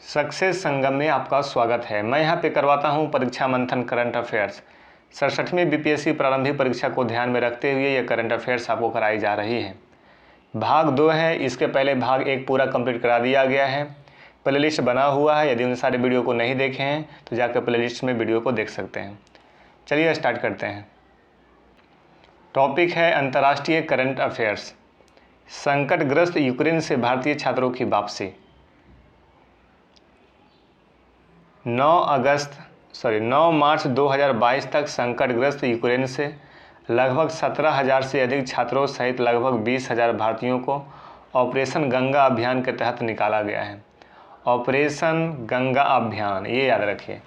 Success संगम में आपका स्वागत है। मैं यहाँ पे करवाता हूँ परीक्षा मंथन करंट अफेयर्स। 67वीं बीपीएससी प्रारंभिक परीक्षा को ध्यान में रखते हुए ये करंट अफेयर्स आपको कराई जा रही है। भाग 2 है, इसके पहले भाग 1 पूरा कंप्लीट करा दिया गया है। प्लेलिस्ट बना हुआ है, यदि उन सारे वीडियो को नहीं देखे हैं तो जाकर प्लेलिस्ट में वीडियो को देख सकते हैं। चलिए स्टार्ट करते हैं। टॉपिक है अंतर्राष्ट्रीय करंट अफेयर्स। संकटग्रस्त यूक्रेन से भारतीय छात्रों की वापसी। 9 मार्च 2022 तक संकटग्रस्त यूक्रेन से लगभग 17,000 से अधिक छात्रों सहित लगभग 20,000 भारतीयों को ऑपरेशन गंगा अभियान के तहत निकाला गया है। ऑपरेशन गंगा अभियान, ये याद रखिए।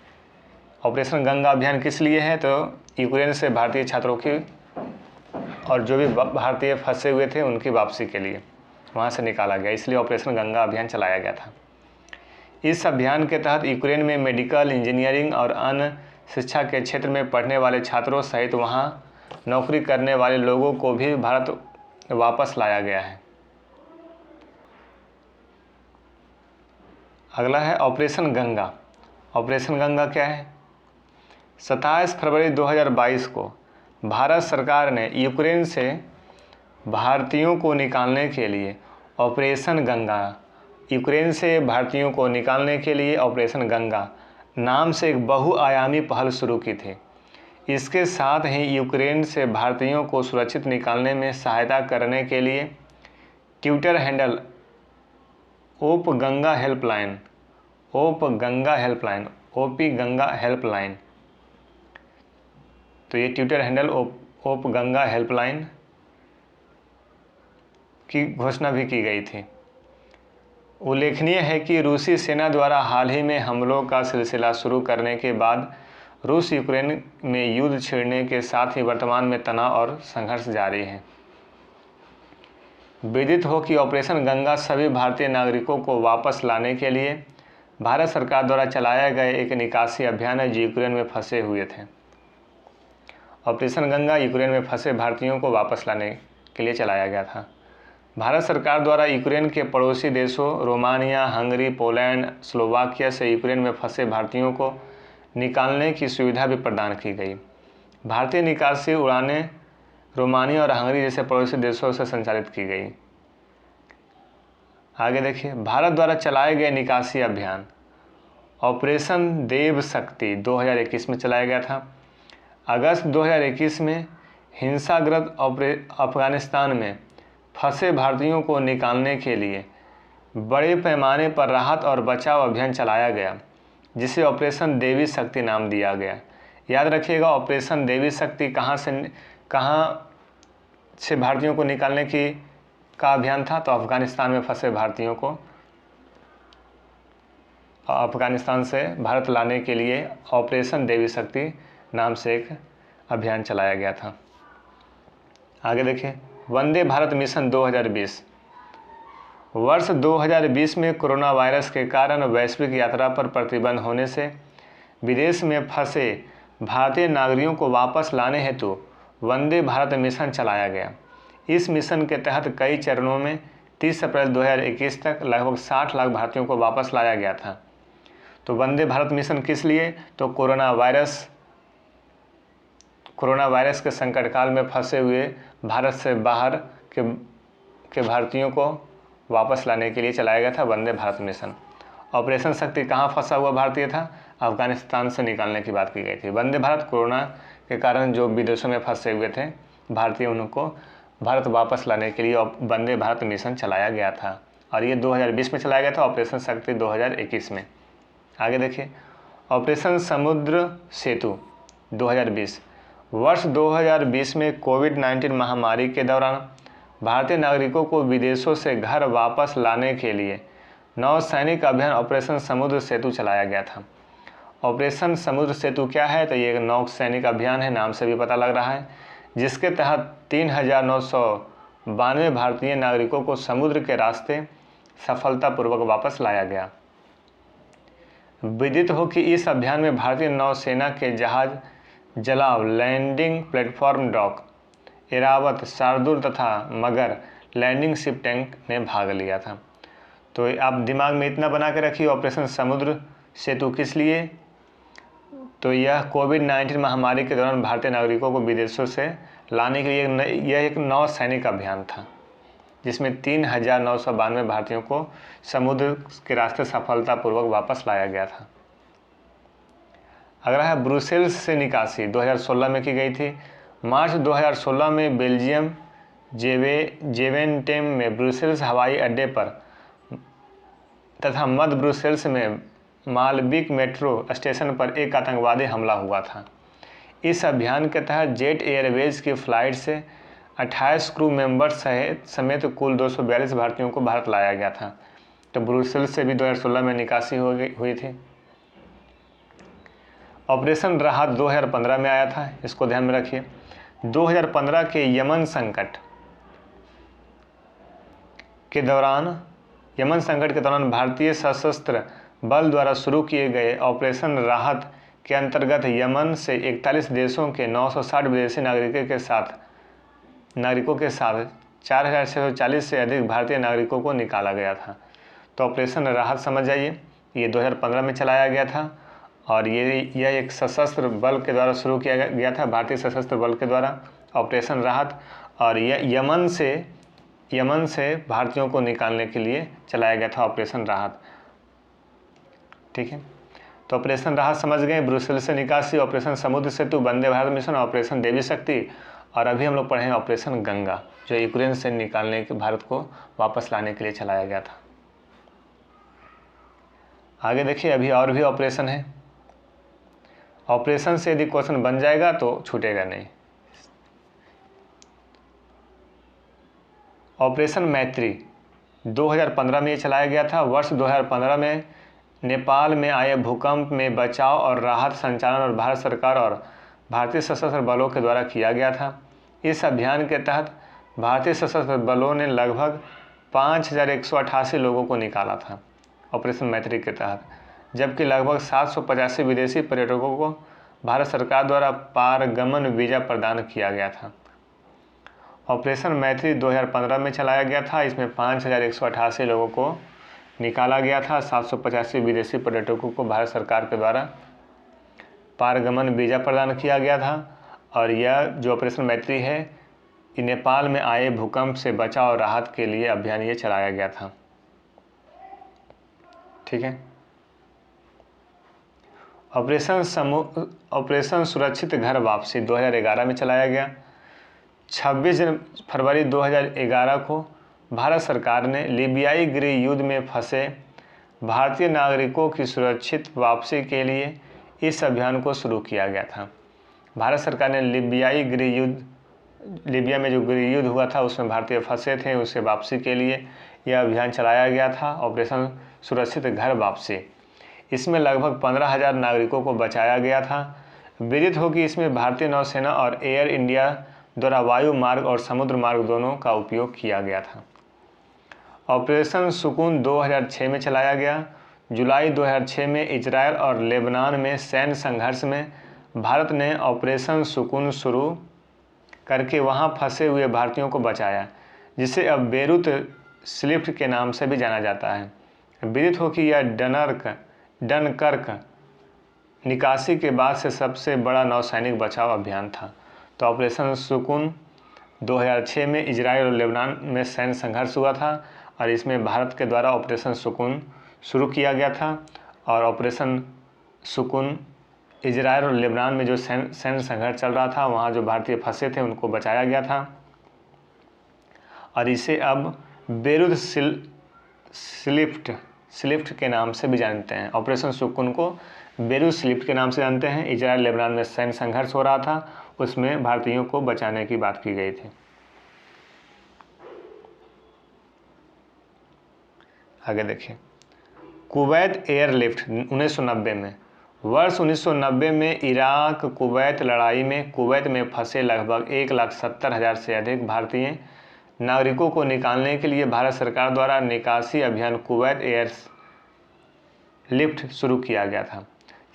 ऑपरेशन गंगा अभियान किस लिए है? तो यूक्रेन से भारतीय छात्रों की और जो भी भारतीय फंसे हुए थे उनकी वापसी के लिए वहाँ से निकाला गया, इसलिए ऑपरेशन गंगा अभियान चलाया गया था। इस अभियान के तहत यूक्रेन में मेडिकल, इंजीनियरिंग और अन्य शिक्षा के क्षेत्र में पढ़ने वाले छात्रों सहित वहां नौकरी करने वाले लोगों को भी भारत वापस लाया गया है। अगला है ऑपरेशन गंगा। ऑपरेशन गंगा क्या है? 27 फरवरी 2022 को भारत सरकार ने यूक्रेन से भारतीयों को निकालने के लिए ऑपरेशन गंगा नाम से एक बहुआयामी पहल शुरू की थी। इसके साथ ही यूक्रेन से भारतीयों को सुरक्षित निकालने में सहायता करने के लिए ट्विटर हैंडल ओप गंगा हेल्पलाइन, तो ये ट्विटर हैंडल ओप गंगा हेल्पलाइन की घोषणा भी की गई थी। उल्लेखनीय है कि रूसी सेना द्वारा हाल ही में हमलों का सिलसिला शुरू करने के बाद रूस यूक्रेन में युद्ध छिड़ने के साथ ही वर्तमान में तनाव और संघर्ष जारी है। विदित हो कि ऑपरेशन गंगा सभी भारतीय नागरिकों को वापस लाने के लिए भारत सरकार द्वारा चलाया गया एक निकासी अभियान है जो यूक्रेन में फंसे हुए थे। ऑपरेशन गंगा यूक्रेन में फंसे भारतीयों को वापस लाने के लिए चलाया गया था। भारत सरकार द्वारा यूक्रेन के पड़ोसी देशों रोमानिया, हंगरी, पोलैंड, स्लोवाकिया से यूक्रेन में फंसे भारतीयों को निकालने की सुविधा भी प्रदान की गई। भारतीय निकासी उड़ानें रोमानिया और हंगरी जैसे पड़ोसी देशों से संचालित की गई। आगे देखिए, भारत द्वारा चलाए गए निकासी अभियान ऑपरेशन देव शक्ति 2021 में चलाया गया था। अगस्त 2021 में हिंसाग्रस्त अफगानिस्तान में फंसे भारतीयों को निकालने के लिए बड़े पैमाने पर राहत और बचाव अभियान चलाया गया, जिसे ऑपरेशन देवी शक्ति नाम दिया गया। याद रखिएगा, ऑपरेशन देवी शक्ति कहाँ से भारतीयों को निकालने का अभियान था? तो अफगानिस्तान में फंसे भारतीयों को अफगानिस्तान से भारत लाने के लिए ऑपरेशन देवी शक्ति नाम से एक अभियान चलाया गया था। आगे देखिए, वंदे भारत मिशन 2020। वर्ष 2020 में कोरोना वायरस के कारण वैश्विक यात्रा पर प्रतिबंध होने से विदेश में फंसे भारतीय नागरिकों को वापस लाने हेतु वंदे भारत मिशन चलाया गया। इस मिशन के तहत कई चरणों में 30 अप्रैल 2021 तक लगभग 60 लाख भारतीयों को वापस लाया गया था। तो वंदे भारत मिशन किस लिए? तो कोरोना वायरस के संकट काल में फंसे हुए भारत से बाहर के भारतीयों को वापस लाने के लिए चलाया गया था वंदे भारत मिशन। ऑपरेशन शक्ति कहाँ फंसा हुआ भारतीय था? अफगानिस्तान से निकालने की बात की गई थी। वंदे भारत कोरोना के कारण जो विदेशों में फंसे हुए थे भारतीय, उनको भारत वापस लाने के लिए वंदे भारत मिशन चलाया गया था और ये 2020 में चलाया गया था, ऑपरेशन शक्ति 2021 में। आगे देखिए, ऑपरेशन समुद्र सेतु 2020। वर्ष 2020 में कोविड-19 महामारी के दौरान भारतीय नागरिकों को विदेशों से घर वापस लाने के लिए नौसैनिक अभियान ऑपरेशन समुद्र सेतु चलाया गया था। ऑपरेशन समुद्र सेतु क्या है? तो ये एक नौसैनिक अभियान है, नाम से भी पता लग रहा है, जिसके तहत 3,992 भारतीय नागरिकों को समुद्र के रास्ते सफलतापूर्वक वापस लाया गया। विदित हो कि इस अभियान में भारतीय नौसेना के जहाज Jalashwa, landing platform dock, Airavat, Shardul तथा मगर लैंडिंग शिप टैंक ने भाग लिया था। तो आप दिमाग में इतना बना के रखिए, ऑपरेशन समुद्र सेतु किस लिए? तो यह कोविड-19 महामारी के दौरान भारतीय नागरिकों को विदेशों से लाने के लिए यह एक नौसैनिक अभियान था, जिसमें 3,992 भारतीयों को समुद्र के रास्ते सफलतापूर्वक वापस लाया गया था। अगला है ब्रुसेल्स से निकासी 2016 में की गई थी। मार्च 2016 में बेल्जियम जेवेंटेम में ब्रुसेल्स हवाई अड्डे पर तथा मध्य ब्रुसेल्स में मालबिक मेट्रो स्टेशन पर एक आतंकवादी हमला हुआ था। इस अभियान के तहत जेट एयरवेज की फ़्लाइट से 28 क्रू मेंबर्स समेत कुल 242 भारतीयों को भारत लाया गया था। तो ब्रुसेल्स से भी 2016 में निकासी हुई थी। ऑपरेशन राहत 2015 में आया था, इसको ध्यान में रखिए। 2015 के यमन संकट के दौरान भारतीय सशस्त्र बल द्वारा शुरू किए गए ऑपरेशन राहत के अंतर्गत यमन से 41 देशों के 960 विदेशी नागरिकों के साथ 4,640 से अधिक भारतीय नागरिकों को निकाला गया था। तो ऑपरेशन राहत समझ जाइए, ये 2015 में चलाया गया था और यह एक सशस्त्र बल के द्वारा शुरू किया गया था, भारतीय सशस्त्र बल के द्वारा ऑपरेशन राहत, और यह यमन से भारतीयों को निकालने के लिए चलाया गया था ऑपरेशन राहत। ठीक है, तो ऑपरेशन राहत समझ गए, ब्रुसेल्स से निकासी, ऑपरेशन समुद्र सेतु, वंदे भारत मिशन, ऑपरेशन देवी शक्ति, और अभी हम लोग पढ़े ऑपरेशन गंगा, जो यूक्रेन से निकालने के भारत को वापस लाने के लिए चलाया गया था। आगे देखिए, अभी और भी ऑपरेशन है। ऑपरेशन से यदि क्वेश्चन बन जाएगा तो छूटेगा नहीं। ऑपरेशन मैत्री 2015 में ये चलाया गया था। वर्ष 2015 में नेपाल में आए भूकंप में बचाव और राहत संचालन और भारत सरकार और भारतीय सशस्त्र बलों के द्वारा किया गया था। इस अभियान के तहत भारतीय सशस्त्र बलों ने लगभग 5,188 लोगों को निकाला था ऑपरेशन मैत्री के तहत, जबकि लगभग 785 विदेशी पर्यटकों को भारत सरकार द्वारा पारगमन वीज़ा प्रदान किया गया था। ऑपरेशन मैत्री 2015 में चलाया गया था। इसमें 5,188 लोगों को निकाला गया था, 785 विदेशी पर्यटकों को भारत सरकार के द्वारा पारगमन वीज़ा प्रदान किया गया था। और यह जो ऑपरेशन मैत्री है, ये नेपाल में आए भूकंप से बचाव और राहत के लिए अभियान ये चलाया गया था। ठीक है, ऑपरेशन सुरक्षित घर वापसी 2011 में चलाया गया। 26 फरवरी 2011 को भारत सरकार ने लीबियाई गृह युद्ध में फंसे भारतीय नागरिकों की सुरक्षित वापसी के लिए इस अभियान को शुरू किया गया था। भारत सरकार ने लीबिया में जो गृह युद्ध हुआ था उसमें भारतीय फंसे थे, उससे वापसी के लिए यह अभियान चलाया गया था, ऑपरेशन सुरक्षित घर वापसी। इसमें लगभग 15,000 नागरिकों को बचाया गया था। विदित हो कि इसमें भारतीय नौसेना और एयर इंडिया द्वारा वायु मार्ग और समुद्र मार्ग दोनों का उपयोग किया गया था। ऑपरेशन सुकून 2006 में चलाया गया। जुलाई 2006 में इजरायल और लेबनान में सैन्य संघर्ष में भारत ने ऑपरेशन सुकून शुरू करके वहां फंसे हुए भारतीयों को बचाया, जिसे अब बेरूत स्लिफ्ट के नाम से भी जाना जाता है। विदित हो कि यह डनकर्क निकासी के बाद से सबसे बड़ा नौसैनिक बचाव अभियान था। तो ऑपरेशन सुकून 2006 में इजरायल और लेबनान में सैन्य संघर्ष हुआ था और इसमें भारत के द्वारा ऑपरेशन सुकून शुरू किया गया था। और ऑपरेशन सुकून इजरायल और लेबनान में जो सैन्य संघर्ष चल रहा था, वहाँ जो भारतीय फंसे थे उनको बचाया गया था। और इसे अब बेरूत स्लिफ्ट के नाम से भी जानते हैं। ऑपरेशन सुकून को बेरूत स्लिफ्ट के नाम से जानते हैं। इजरायल लेबनान में सैन्य संघर्ष हो रहा था, उसमें भारतीयों को बचाने की बात की गई थी। आगे देखिए, कुवैत एयरलिफ्ट 1990 में। वर्ष 1990 में इराक कुवैत लड़ाई में कुवैत में फंसे लगभग 1,70,000 से अधिक भारतीय नागरिकों को निकालने के लिए भारत सरकार द्वारा निकासी अभियान कुवैत एयरलिफ्ट शुरू किया गया था,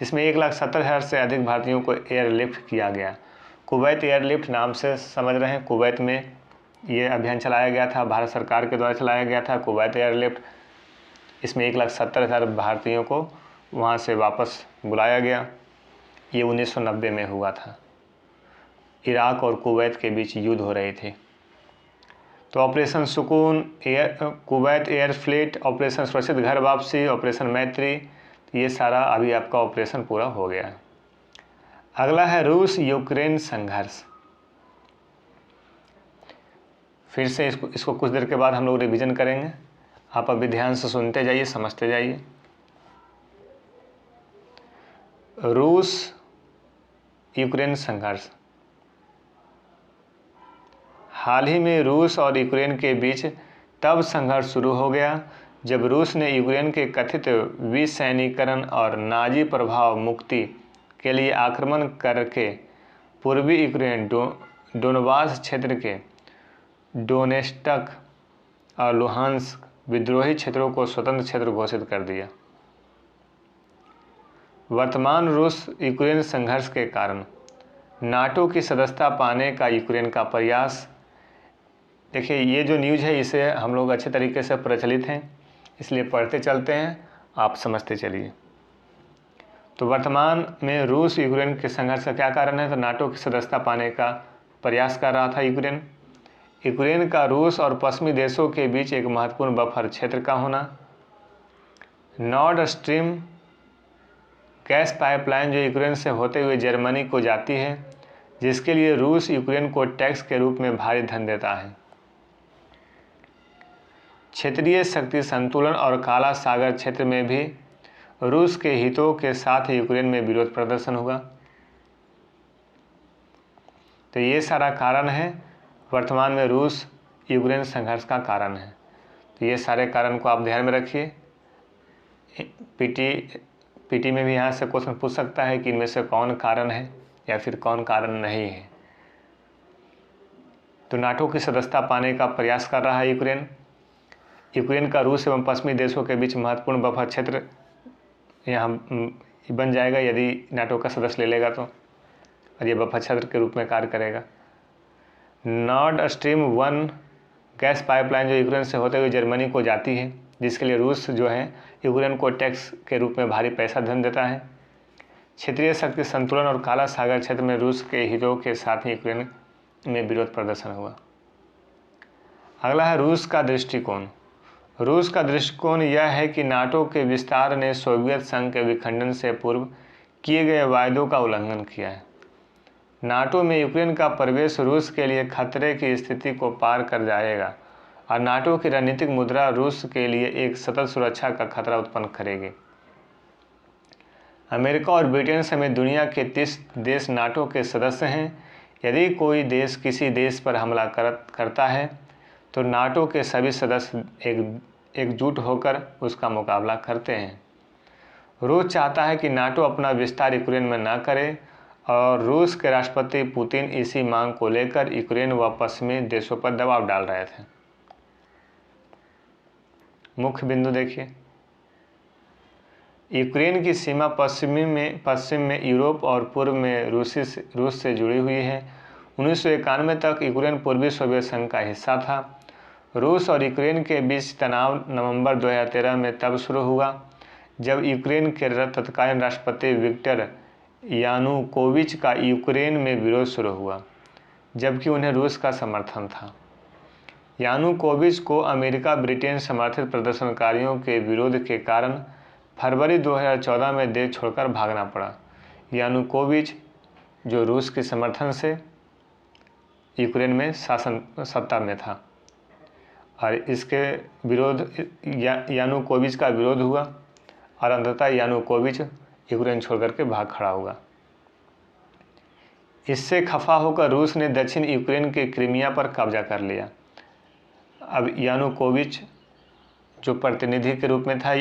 जिसमें 1,70,000 से अधिक भारतीयों को एयरलिफ्ट किया गया। कुवैत एयरलिफ्ट नाम से समझ रहे हैं, कुवैत में ये अभियान चलाया गया था, भारत सरकार के द्वारा चलाया गया था कुवैत एयरलिफ्ट। इसमें 1,70,000 भारतीयों को वहाँ से वापस बुलाया गया। ये 1990 में हुआ था। इराक और कुवैत के बीच युद्ध हो रही थी। तो ऑपरेशन सुकून, कुवैत एयर फ्लीट, ऑपरेशन सुरक्षित घर वापसी, ऑपरेशन मैत्री, ये सारा अभी आपका ऑपरेशन पूरा हो गया है। अगला है रूस यूक्रेन संघर्ष। फिर से इसको कुछ देर के बाद हम लोग रिवीजन करेंगे। आप अभी ध्यान से सुनते जाइए, समझते जाइए। रूस यूक्रेन संघर्ष। हाल ही में रूस और यूक्रेन के बीच तब संघर्ष शुरू हो गया जब रूस ने यूक्रेन के कथित विसैनिकरण और नाजी प्रभाव मुक्ति के लिए आक्रमण करके पूर्वी यूक्रेन डोनबास क्षेत्र के डोनेस्टक और लुहांस्क विद्रोही क्षेत्रों को स्वतंत्र क्षेत्र घोषित कर दिया। वर्तमान रूस यूक्रेन संघर्ष के कारण नाटो की सदस्यता पाने का यूक्रेन का प्रयास। देखिए, ये जो न्यूज़ है इसे हम लोग अच्छे तरीके से प्रचलित हैं, इसलिए पढ़ते चलते हैं, आप समझते चलिए। तो वर्तमान में रूस यूक्रेन के संघर्ष का क्या कारण है? तो नाटो की सदस्यता पाने का प्रयास कर रहा था यूक्रेन। यूक्रेन का रूस और पश्चिमी देशों के बीच एक महत्वपूर्ण बफर क्षेत्र का होना, नॉर्ड स्ट्रीम गैस पाइपलाइन जो यूक्रेन से होते हुए जर्मनी को जाती है, जिसके लिए रूस यूक्रेन को टैक्स के रूप में भारी धन देता है। क्षेत्रीय शक्ति संतुलन और काला सागर क्षेत्र में भी रूस के हितों के साथ यूक्रेन में विरोध प्रदर्शन हुआ। तो ये सारा कारण है वर्तमान में रूस यूक्रेन संघर्ष का कारण है। तो ये सारे कारण को आप ध्यान में रखिए। पीटी में भी यहाँ से क्वेश्चन पूछ सकता है कि इनमें से कौन कारण है या फिर कौन कारण नहीं है। तो नाटो की सदस्यता पाने का प्रयास कर रहा है यूक्रेन। यूक्रेन का रूस एवं पश्चिमी देशों के बीच महत्वपूर्ण बफर क्षेत्र यहाँ बन जाएगा यदि नाटो का सदस्य ले लेगा तो, और ये बफर क्षेत्र के रूप में कार्य करेगा। नॉर्ड स्ट्रीम 1 गैस पाइपलाइन जो यूक्रेन से होते हुए जर्मनी को जाती है, जिसके लिए रूस जो है यूक्रेन को टैक्स के रूप में भारी पैसा धन देता है। क्षेत्रीय शक्ति संतुलन और काला सागर क्षेत्र में रूस के हितों के साथ ही यूक्रेन में विरोध प्रदर्शन हुआ। अगला है रूस का दृष्टिकोण। रूस का दृष्टिकोण यह है कि नाटो के विस्तार ने सोवियत संघ के विखंडन से पूर्व किए गए वायदों का उल्लंघन किया है। नाटो में यूक्रेन का प्रवेश रूस के लिए खतरे की स्थिति को पार कर जाएगा और नाटो की रणनीतिक मुद्रा रूस के लिए एक सतत सुरक्षा का खतरा उत्पन्न करेगी। अमेरिका और ब्रिटेन समेत दुनिया के 30 देश नाटो के सदस्य हैं। यदि कोई देश किसी देश पर हमला करता है तो नाटो के सभी सदस्य एकजुट होकर उसका मुकाबला करते हैं। रूस चाहता है कि नाटो अपना विस्तार यूक्रेन में न करे और रूस के राष्ट्रपति पुतिन इसी मांग को लेकर यूक्रेन व पश्चिमी देशों पर दबाव डाल रहे थे। मुख्य बिंदु देखिए, यूक्रेन की सीमा पश्चिम में यूरोप और पूर्व में रूस से जुड़ी हुई है। 1991 तक यूक्रेन पूर्वी सोवियत संघ का हिस्सा था। रूस और यूक्रेन के बीच तनाव नवंबर 2013 में तब शुरू हुआ जब यूक्रेन के तत्कालीन राष्ट्रपति विक्टर यानुकोविच का यूक्रेन में विरोध शुरू हुआ, जबकि उन्हें रूस का समर्थन था। यानुकोविच को अमेरिका ब्रिटेन समर्थित प्रदर्शनकारियों के विरोध के कारण फरवरी 2014 में देश छोड़कर भागना पड़ा। यानुकोविच जो रूस के समर्थन से यूक्रेन में सत्ता में था और इसके विरोध यानुकोविच का विरोध हुआ और अंततः यानुकोविच यूक्रेन छोड़कर के भाग खड़ा हुआ। इससे खफा होकर रूस ने दक्षिण यूक्रेन के क्रीमिया पर कब्जा कर लिया। अब यानुकोविच जो प्रतिनिधि के रूप में था,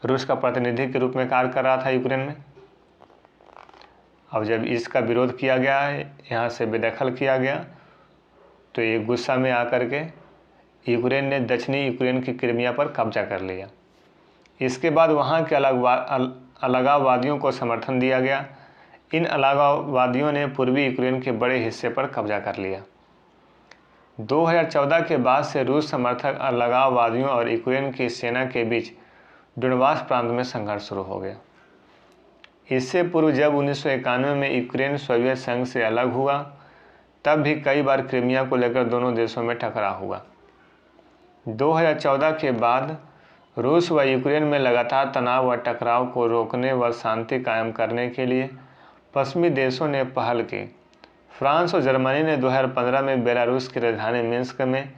रूस का प्रतिनिधि के रूप में कार्य कर रहा था यूक्रेन में। अब जब इसका विरोध किया गया है, यहाँ से बेदखल किया गया, तो ये गुस्सा में आकर के यूक्रेन ने दक्षिणी यूक्रेन की क्रीमिया पर कब्जा कर लिया। इसके बाद वहाँ के अलगाववादियों को समर्थन दिया गया। इन अलगाववादियों ने पूर्वी यूक्रेन के बड़े हिस्से पर कब्जा कर लिया। 2014 के बाद से रूस समर्थक अलगाववादियों और यूक्रेन की सेना के बीच डोनबास प्रांत में संघर्ष शुरू हो गया। इससे पूर्व जब 1991 में यूक्रेन सोवियत संघ से अलग हुआ, तब भी कई बार क्रीमिया को लेकर दोनों देशों में टकराव हुआ। 2014 के बाद रूस व यूक्रेन में लगातार तनाव व टकराव को रोकने व शांति कायम करने के लिए पश्चिमी देशों ने पहल की। फ्रांस और जर्मनी ने 2015 में बेलारूस की राजधानी मिन्स्क में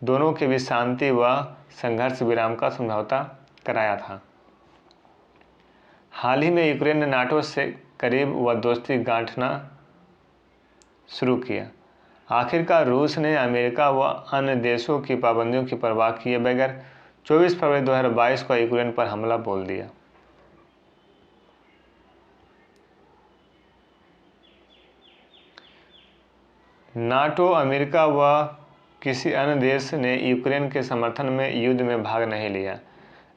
दोनों के बीच शांति व संघर्ष विराम का समझौता कराया था। हाल ही में यूक्रेन ने नाटो से करीब व दोस्ती गांठना शुरू किया। आखिरकार रूस ने अमेरिका व अन्य देशों की पाबंदियों की परवाह किए बगैर 24 फरवरी 2022 को यूक्रेन पर हमला बोल दिया। नाटो, अमेरिका व किसी अन्य देश ने यूक्रेन के समर्थन में युद्ध में भाग नहीं लिया।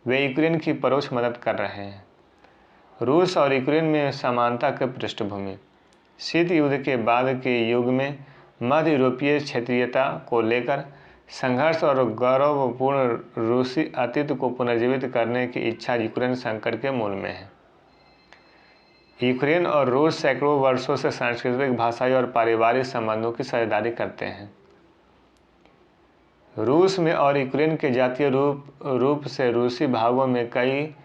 वे यूक्रेन की परोक्ष मदद कर रहे हैं। रूस और यूक्रेन में समानता की पृष्ठभूमि। शीत युद्ध के बाद के युग में मध्य यूरोपीय क्षेत्रीयता को लेकर संघर्ष और गौरवपूर्ण रूसी अतीत को पुनर्जीवित करने की इच्छा यूक्रेन संकट के मूल में है। यूक्रेन और रूस सैकड़ों वर्षों से सांस्कृतिक, भाषाई और पारिवारिक संबंधों की साझेदारी करते हैं। रूस में और यूक्रेन के जातीय रूप से रूसी भागों में कई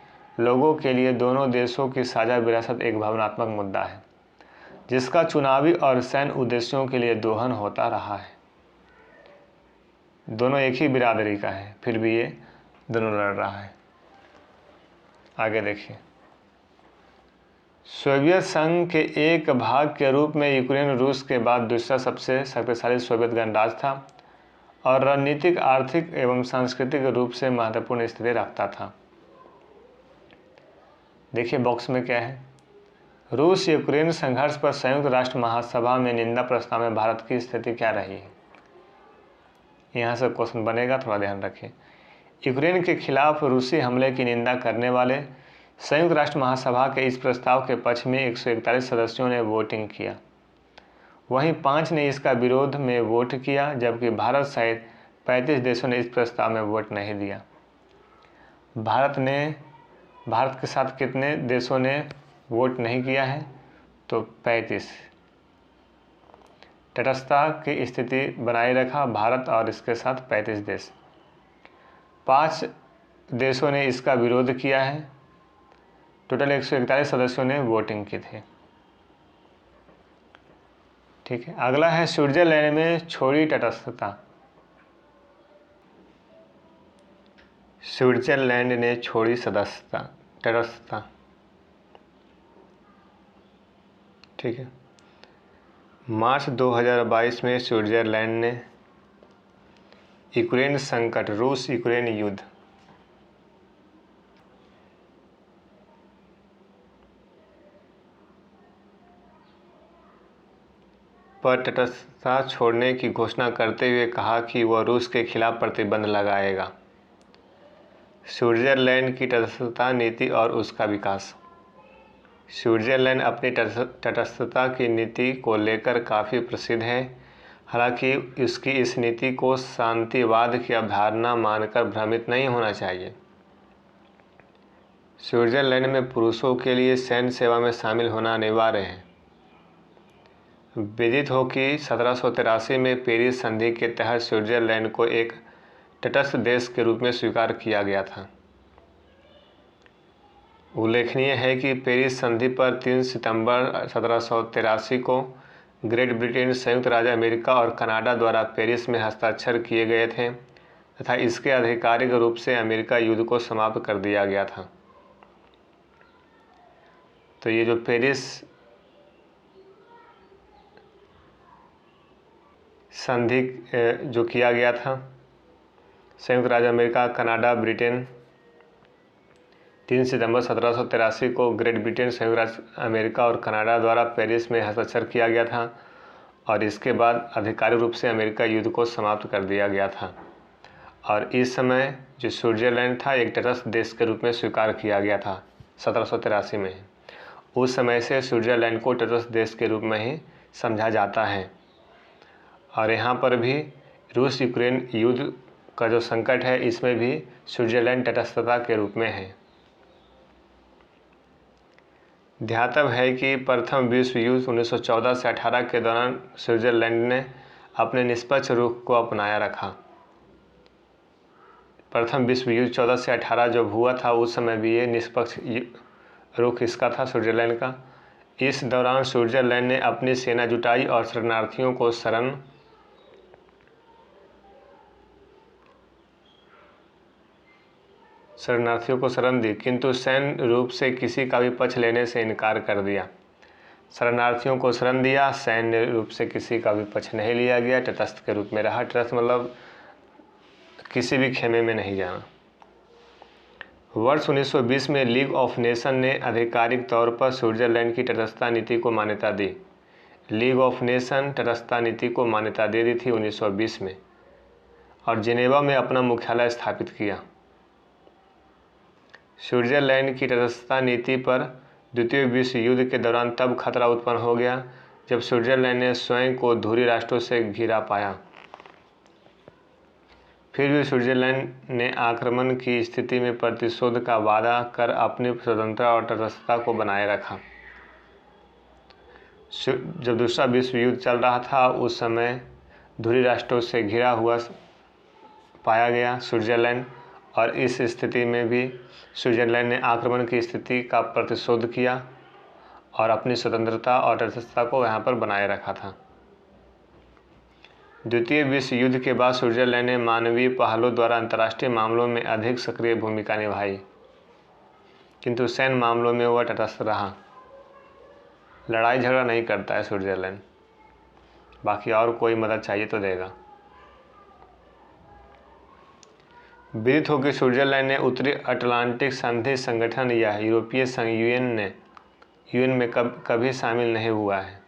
लोगों के लिए दोनों देशों की साझा विरासत एक भावनात्मक मुद्दा है, जिसका चुनावी और सैन्य उद्देश्यों के लिए दोहन होता रहा है। दोनों एक ही बिरादरी का है, फिर भी ये दोनों लड़ रहा है। आगे देखिए, सोवियत संघ के एक भाग के रूप में यूक्रेन रूस के बाद दूसरा सबसे शक्तिशाली सोवियत गणराज्य था और रणनीतिक, आर्थिक एवं सांस्कृतिक रूप से महत्वपूर्ण स्थिति रखता था। देखिए बॉक्स में क्या है। रूस यूक्रेन संघर्ष पर संयुक्त राष्ट्र महासभा में निंदा प्रस्ताव में भारत की स्थिति क्या रही है? यहाँ से क्वेश्चन बनेगा, थोड़ा ध्यान रखिए। यूक्रेन के खिलाफ रूसी हमले की निंदा करने वाले संयुक्त राष्ट्र महासभा के इस प्रस्ताव के पक्ष में 141 सदस्यों ने वोटिंग किया। वहीं 5 ने इसका विरोध में वोट किया, जबकि भारत सहित 35 देशों ने इस प्रस्ताव में वोट नहीं दिया। भारत के साथ कितने देशों ने वोट नहीं किया है? तो 35। तटस्थता की स्थिति बनाए रखा भारत और इसके साथ 35 देश। 5 देशों ने इसका विरोध किया है। टोटल 141 सदस्यों ने वोटिंग की थी। ठीक है, अगला है स्विट्जरलैंड में छोड़ी तटस्थता। स्विट्जरलैंड ने छोड़ी तटस्थता। ठीक है, मार्च 2022 में स्विट्जरलैंड ने यूक्रेन संकट, रूस यूक्रेन युद्ध पर तटस्थता छोड़ने की घोषणा करते हुए कहा कि वह रूस के खिलाफ प्रतिबंध लगाएगा। स्विट्जरलैंड की तटस्थता नीति और उसका विकास। स्विट्जरलैंड अपनी तटस्थता की नीति को लेकर काफ़ी प्रसिद्ध है। हालांकि उसकी इस नीति को शांतिवाद की अवधारणा मानकर भ्रमित नहीं होना चाहिए। स्विट्जरलैंड में पुरुषों के लिए सैन्य सेवा में शामिल होना अनिवार्य है। विदित हो कि 1783 में पेरिस संधि के तहत स्विट्जरलैंड को एक तटस्थ देश के रूप में स्वीकार किया गया था। उल्लेखनीय है कि पेरिस संधि पर 3 सितंबर 1783 को ग्रेट ब्रिटेन, संयुक्त राज्य अमेरिका और कनाडा द्वारा पेरिस में हस्ताक्षर किए गए थे तथा इसके आधिकारिक रूप से अमेरिका युद्ध को समाप्त कर दिया गया था। तो ये जो पेरिस संधि जो किया गया था, संयुक्त राज्य अमेरिका, कनाडा, ब्रिटेन, 3 सितंबर 1783 को ग्रेट ब्रिटेन, संयुक्त राज्य अमेरिका और कनाडा द्वारा पेरिस में हस्ताक्षर किया गया था और इसके बाद आधिकारिक रूप से अमेरिका युद्ध को समाप्त कर दिया गया था। और इस समय जो स्विट्जरलैंड था एक तटस्थ देश के रूप में स्वीकार किया गया था 1783 में। उस समय से स्विट्जरलैंड को तटस्थ देश के रूप में ही समझा जाता है। और यहाँ पर भी रूस यूक्रेन युद्ध का जो संकट है इसमें भी स्विट्जरलैंड तटस्थता के रूप में है। ध्यातव्य है कि प्रथम विश्व युद्ध 1914 से 18 के दौरान स्विट्जरलैंड ने अपने निष्पक्ष रुख को अपनाया रखा। प्रथम विश्व युद्ध 14 से 18 जो हुआ था उस समय भी ये निष्पक्ष रुख इसका था, स्विट्जरलैंड का। इस दौरान स्विट्जरलैंड ने अपनी सेना जुटाई और शरणार्थियों को शरण दी, किंतु सैन्य रूप से किसी का भी पक्ष लेने से इनकार कर दिया। शरणार्थियों को शरण दिया, सैन्य रूप से किसी का भी पक्ष नहीं लिया गया, तटस्थ के रूप में रहा। तटस्थ मतलब किसी भी खेमे में नहीं जाना। वर्ष 1920 में लीग ऑफ नेशन ने आधिकारिक तौर पर स्विट्जरलैंड की तटस्थता नीति को मान्यता दी। लीग ऑफ नेशन तटस्थता नीति को मान्यता दे दी थी 1920 में और जिनेवा में अपना मुख्यालय स्थापित किया। स्विट्जरलैंड की तटस्थता नीति पर द्वितीय विश्व युद्ध के दौरान तब खतरा उत्पन्न हो गया जब स्विट्जरलैंड ने स्वयं को धुरी राष्ट्रों से घिरा पाया। फिर भी स्विट्जरलैंड ने आक्रमण की स्थिति में प्रतिशोध का वादा कर अपनी स्वतंत्रता और तटस्थता को बनाए रखा। जब दूसरा विश्व युद्ध चल रहा था उस समय धुरी राष्ट्रों से घिरा हुआ पाया गया स्विट्जरलैंड, और इस स्थिति में भी स्विट्जरलैंड ने आक्रमण की स्थिति का प्रतिशोध किया और अपनी स्वतंत्रता और तटस्थता को यहाँ पर बनाए रखा था। द्वितीय विश्व युद्ध के बाद स्विट्जरलैंड ने मानवीय पहलों द्वारा अंतर्राष्ट्रीय मामलों में अधिक सक्रिय भूमिका निभाई, किंतु सैन्य मामलों में वह तटस्थ रहा। लड़ाई झगड़ा नहीं करता है स्विट्जरलैंड, बाकी और कोई मदद चाहिए तो देगा। विदित हो कि स्विट्जरलैंड ने उत्तरी अटलांटिक संधि संगठन या यूरोपीय संघ यूएन में कभी शामिल नहीं हुआ है।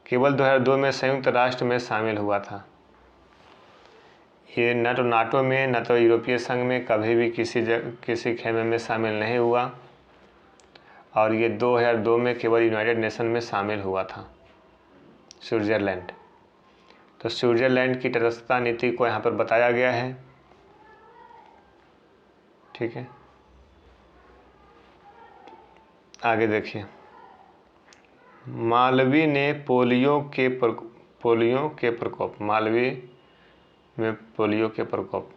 केवल 2002 में संयुक्त राष्ट्र में शामिल हुआ था। ये न तो नाटो में न तो यूरोपीय संघ में कभी भी किसी खेमे में शामिल नहीं हुआ, और ये 2002 में केवल यूनाइटेड नेशन में शामिल हुआ था स्विट्जरलैंड। तो स्विट्जरलैंड की तटस्थता नीति को यहाँ पर बताया गया है, ठीक है। आगे देखिए, मालवी ने पोलियो के प्रकोप, मालवी में पोलियो के प्रकोप।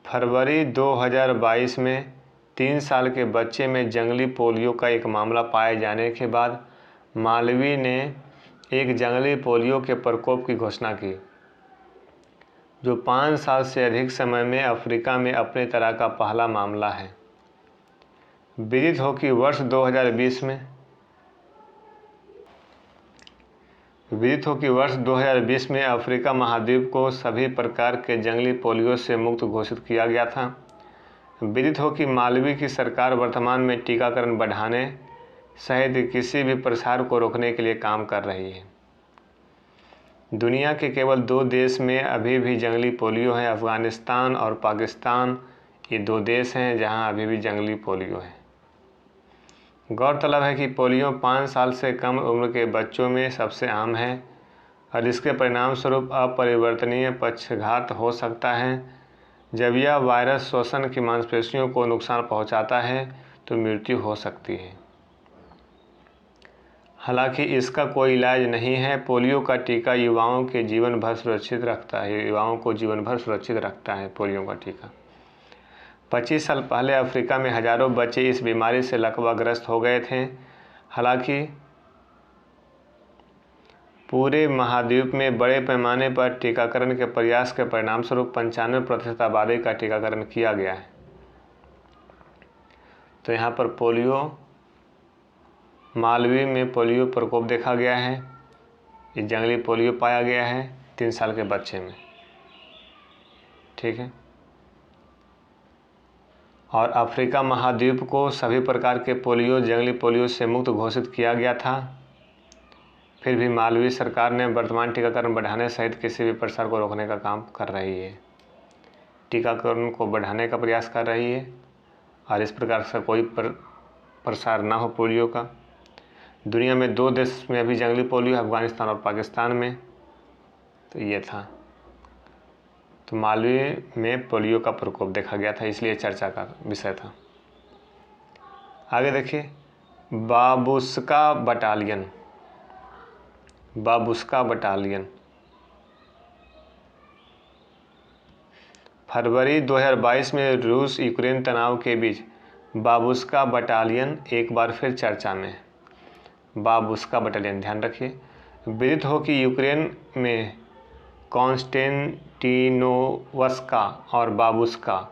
फरवरी 2022 में 3 साल के बच्चे में जंगली पोलियो का एक मामला पाए जाने के बाद मालवी ने एक जंगली पोलियो के प्रकोप की घोषणा की, जो 5 साल से अधिक समय में अफ्रीका में अपने तरह का पहला मामला है। विदित हो कि वर्ष 2020 में अफ्रीका महाद्वीप को सभी प्रकार के जंगली पोलियो से मुक्त घोषित किया गया था। विदित हो कि मालवी की सरकार वर्तमान में टीकाकरण बढ़ाने सहित किसी भी प्रसार को रोकने के लिए काम कर रही है। दुनिया के केवल 2 देश में अभी भी जंगली पोलियो है, अफगानिस्तान और पाकिस्तान। ये 2 देश हैं जहां अभी भी जंगली पोलियो है। गौरतलब है कि पोलियो 5 साल से कम उम्र के बच्चों में सबसे आम है और इसके परिणाम स्वरूप अपरिवर्तनीय पक्षाघात हो सकता है। जब यह वायरस श्वसन की मांसपेशियों को नुकसान पहुंचाता है तो मृत्यु हो सकती है। हालांकि इसका कोई इलाज नहीं है। पोलियो का टीका युवाओं को जीवन भर सुरक्षित रखता है पोलियो का टीका। 25 साल पहले अफ्रीका में हजारों बच्चे इस बीमारी से लकवाग्रस्त हो गए थे। हालांकि पूरे महाद्वीप में बड़े पैमाने पर टीकाकरण के प्रयास के परिणामस्वरूप 95% आबादी का टीकाकरण किया गया है। तो यहाँ पर मालवी में पोलियो प्रकोप देखा गया है। ये जंगली पोलियो पाया गया है 3 साल के बच्चे में, ठीक है। और अफ्रीका महाद्वीप को सभी प्रकार के जंगली पोलियो से मुक्त घोषित किया गया था। फिर भी मालवी सरकार ने वर्तमान टीकाकरण बढ़ाने सहित किसी भी प्रसार को रोकने का काम कर रही है, टीकाकरण को बढ़ाने का प्रयास कर रही है और इस प्रकार से कोई प्रसार ना हो पोलियो का। दुनिया में 2 देश में अभी जंगली पोलियो, अफगानिस्तान और पाकिस्तान में। तो ये था। तो मालवी में पोलियो का प्रकोप देखा गया था, इसलिए चर्चा का विषय था। आगे देखिए, बाबुस्का बटालियन। बाबुस्का बटालियन फरवरी 2022 में रूस यूक्रेन तनाव के बीच बाबुस्का बटालियन एक बार फिर चर्चा में है। बाबुस्का बटालियन, ध्यान रखिए। विदित हो कि यूक्रेन में कॉन्स्टेंटिनोवस्का और बाबुस्का,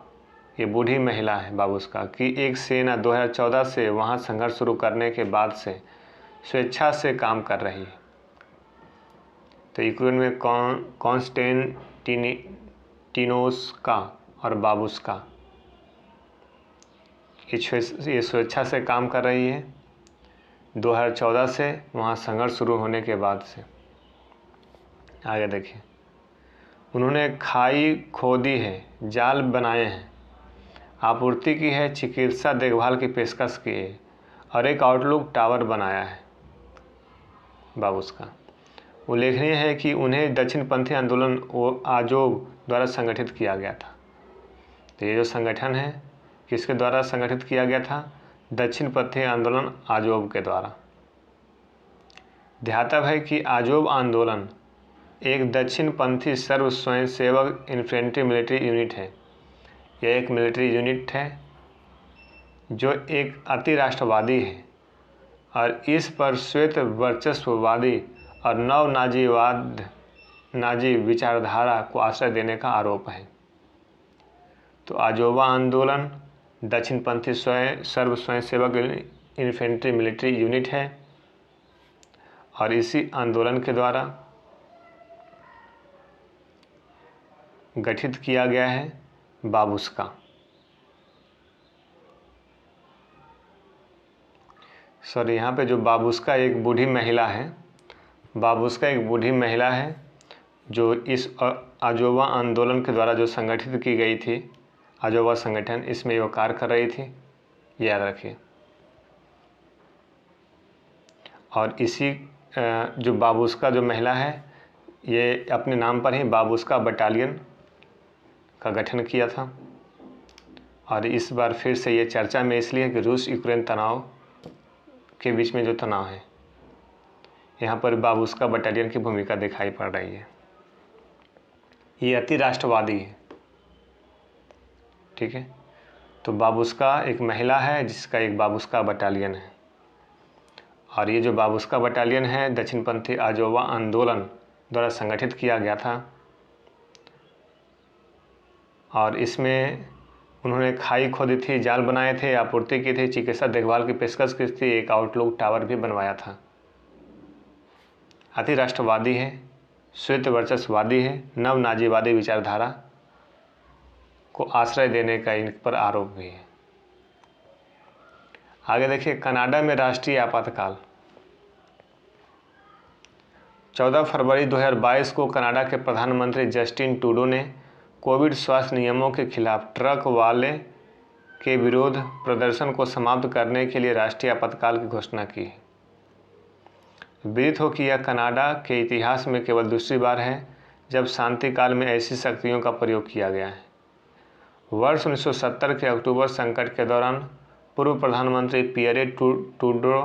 ये बूढ़ी महिला है बाबुस्का की एक सेना 2014 से वहां संघर्ष शुरू करने के बाद से स्वेच्छा से काम कर रही है। तो यूक्रेन में कॉन्स्टेंटिनोवस्का और बाबुस्का ये स्वेच्छा से काम कर रही है 2014 से वहाँ संघर्ष शुरू होने के बाद से। आगे देखिए, उन्होंने खाई खोदी है, जाल बनाए हैं, आपूर्ति की है, चिकित्सा देखभाल की पेशकश की है और एक आउटलुक टावर बनाया है। बाबुस्का उल्लेखनीय है कि उन्हें दक्षिणपंथी आंदोलन आजोग द्वारा संगठित किया गया था। तो ये जो संगठन है किसके द्वारा संगठित किया गया था? दक्षिणपंथी आंदोलन आजोग के द्वारा। ध्यातव्य है कि आजोग आंदोलन एक दक्षिणपंथी सर्व स्वयंसेवक इन्फेंट्री मिलिट्री यूनिट है। यह एक मिलिट्री यूनिट है जो एक अति राष्ट्रवादी है और इस पर श्वेत वर्चस्ववादी और नव नाजी विचारधारा को आश्रय देने का आरोप है। तो आजोवा आंदोलन दक्षिणपंथी सर्व स्वयंसेवक इन्फेंट्री मिलिट्री यूनिट है और इसी आंदोलन के द्वारा गठित किया गया है बाबुस्का। सॉरी, यहाँ पे जो बाबुस्का एक बूढ़ी महिला है, बाबुस्का एक बूढ़ी महिला है जो इस आजोवा आंदोलन के द्वारा जो संगठित की गई थी, आजोवा संगठन, इसमें वो कार्य कर रही थी, याद रखिए। और इसी जो बाबुस्का जो महिला है ये अपने नाम पर ही बाबुस्का बटालियन का गठन किया था। और इस बार फिर से ये चर्चा में इसलिए कि रूस यूक्रेन तनाव के बीच में जो तनाव है, यहाँ पर बाबुस्का बटालियन की भूमिका दिखाई पड़ रही है। ये अति राष्ट्रवादी है, ठीक है। तो बाबुस्का एक महिला है जिसका एक बाबुस्का बटालियन है और ये जो बाबुस्का बटालियन है दक्षिणपंथी आजोवा आंदोलन द्वारा संगठित किया गया था और इसमें उन्होंने खाई खोदी थी, जाल बनाए थे, आपूर्ति की थी, चिकित्सा देखभाल की पेशकश की थी, एक आउटलुक टावर भी बनवाया था। अति राष्ट्रवादी है, श्वेत वर्चस्ववादी है, नव नाजीवादी विचारधारा को आश्रय देने का इन पर आरोप भी है। आगे देखिए, कनाडा में राष्ट्रीय आपातकाल। 14 फरवरी 2022 को कनाडा के प्रधानमंत्री जस्टिन ट्रूडो ने कोविड स्वास्थ्य नियमों के खिलाफ ट्रक वाले के विरोध प्रदर्शन को समाप्त करने के लिए राष्ट्रीय आपातकाल की घोषणा की है। विदित हो कि यह कनाडा के इतिहास में केवल दूसरी बार है जब शांति काल में ऐसी शक्तियों का प्रयोग किया गया है। वर्ष 1970 के अक्टूबर संकट के दौरान पूर्व प्रधानमंत्री पियरे ट्रूडो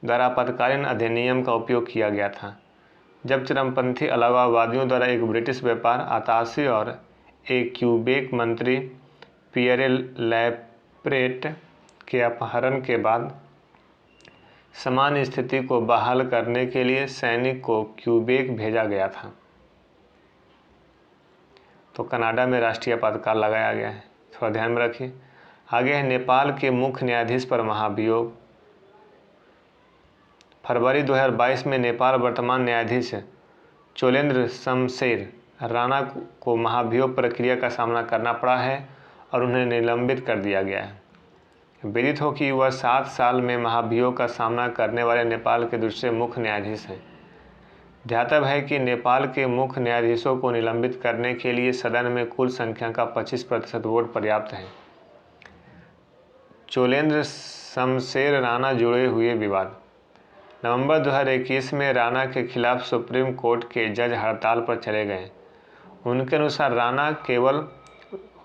द्वारा आपातकालीन अधिनियम का उपयोग किया गया था, जब चरमपंथी अलगाववादियों द्वारा एक ब्रिटिश व्यापार आताशी और एक क्यूबेक मंत्री पियरे लैप्रेट के अपहरण के बाद समान स्थिति को बहाल करने के लिए सैनिक को क्यूबेक भेजा गया था। तो कनाडा में राष्ट्रीय आपातकाल लगाया गया है, थोड़ा ध्यान में रखिए। आगे है नेपाल के मुख्य न्यायाधीश पर महाभियोग। फरवरी 2022 में नेपाल वर्तमान न्यायाधीश चोलेन्द्र शमशेर राणा को महाभियोग प्रक्रिया का सामना करना पड़ा है और उन्हें निलंबित कर दिया गया है। विदित हो कि वह 7 साल में महाभियोग का सामना करने वाले नेपाल के दूसरे मुख्य न्यायाधीश हैं। ध्यातव्य है कि नेपाल के मुख्य न्यायाधीशों को निलंबित करने के लिए सदन में कुल संख्या का 25% वोट पर्याप्त है। चोलेन्द्र शमशेर राणा जुड़े हुए विवाद। नवंबर 2021 में राणा के खिलाफ सुप्रीम कोर्ट के जज हड़ताल पर चले गए। उनके अनुसार राणा केवल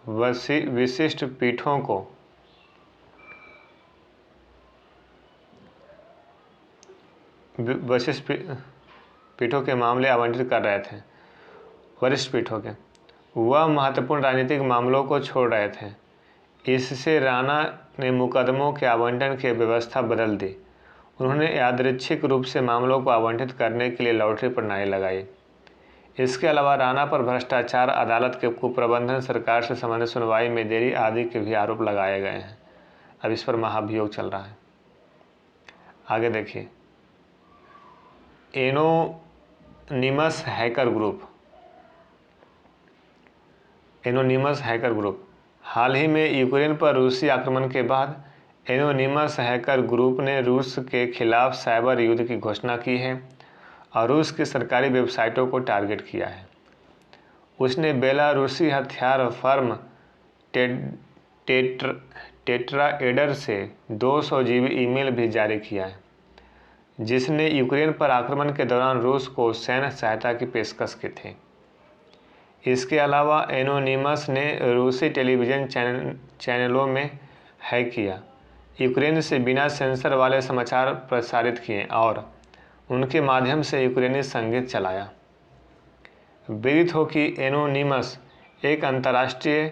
विशिष्ट पीठों के मामले आवंटित कर रहे थे, वरिष्ठ पीठों के। वह महत्वपूर्ण राजनीतिक मामलों को छोड़ रहे थे। इससे राणा ने मुकदमों के आवंटन की व्यवस्था बदल दी। उन्होंने यादृच्छिक रूप से मामलों को आवंटित करने के लिए लॉटरी प्रणाली लगाई। इसके अलावा राणा पर भ्रष्टाचार, अदालत के कुप्रबंधन, सरकार से संबंधित सुनवाई में देरी आदि के भी आरोप लगाए गए हैं। अब इस पर महाभियोग चल रहा है। आगे देखिए, एनोनिमस हैकर ग्रुप। हाल ही में यूक्रेन पर रूसी आक्रमण के बाद एनोनिमस हैकर ग्रुप ने रूस के खिलाफ साइबर युद्ध की घोषणा की है और रूस की सरकारी वेबसाइटों को टारगेट किया है। उसने बेलारूसी हथियार फर्म टेट्राएडर से 200 GB ईमेल भी जारी किया है, जिसने यूक्रेन पर आक्रमण के दौरान रूस को सैन्य सहायता की पेशकश की थी। इसके अलावा एनोनिमस ने रूसी टेलीविज़न चैनलों में हैक किया, यूक्रेन से बिना सेंसर वाले समाचार प्रसारित किए और उनके माध्यम से यूक्रेनी संगीत चलाया। विदित हो कि एनोनिमस एक अंतर्राष्ट्रीय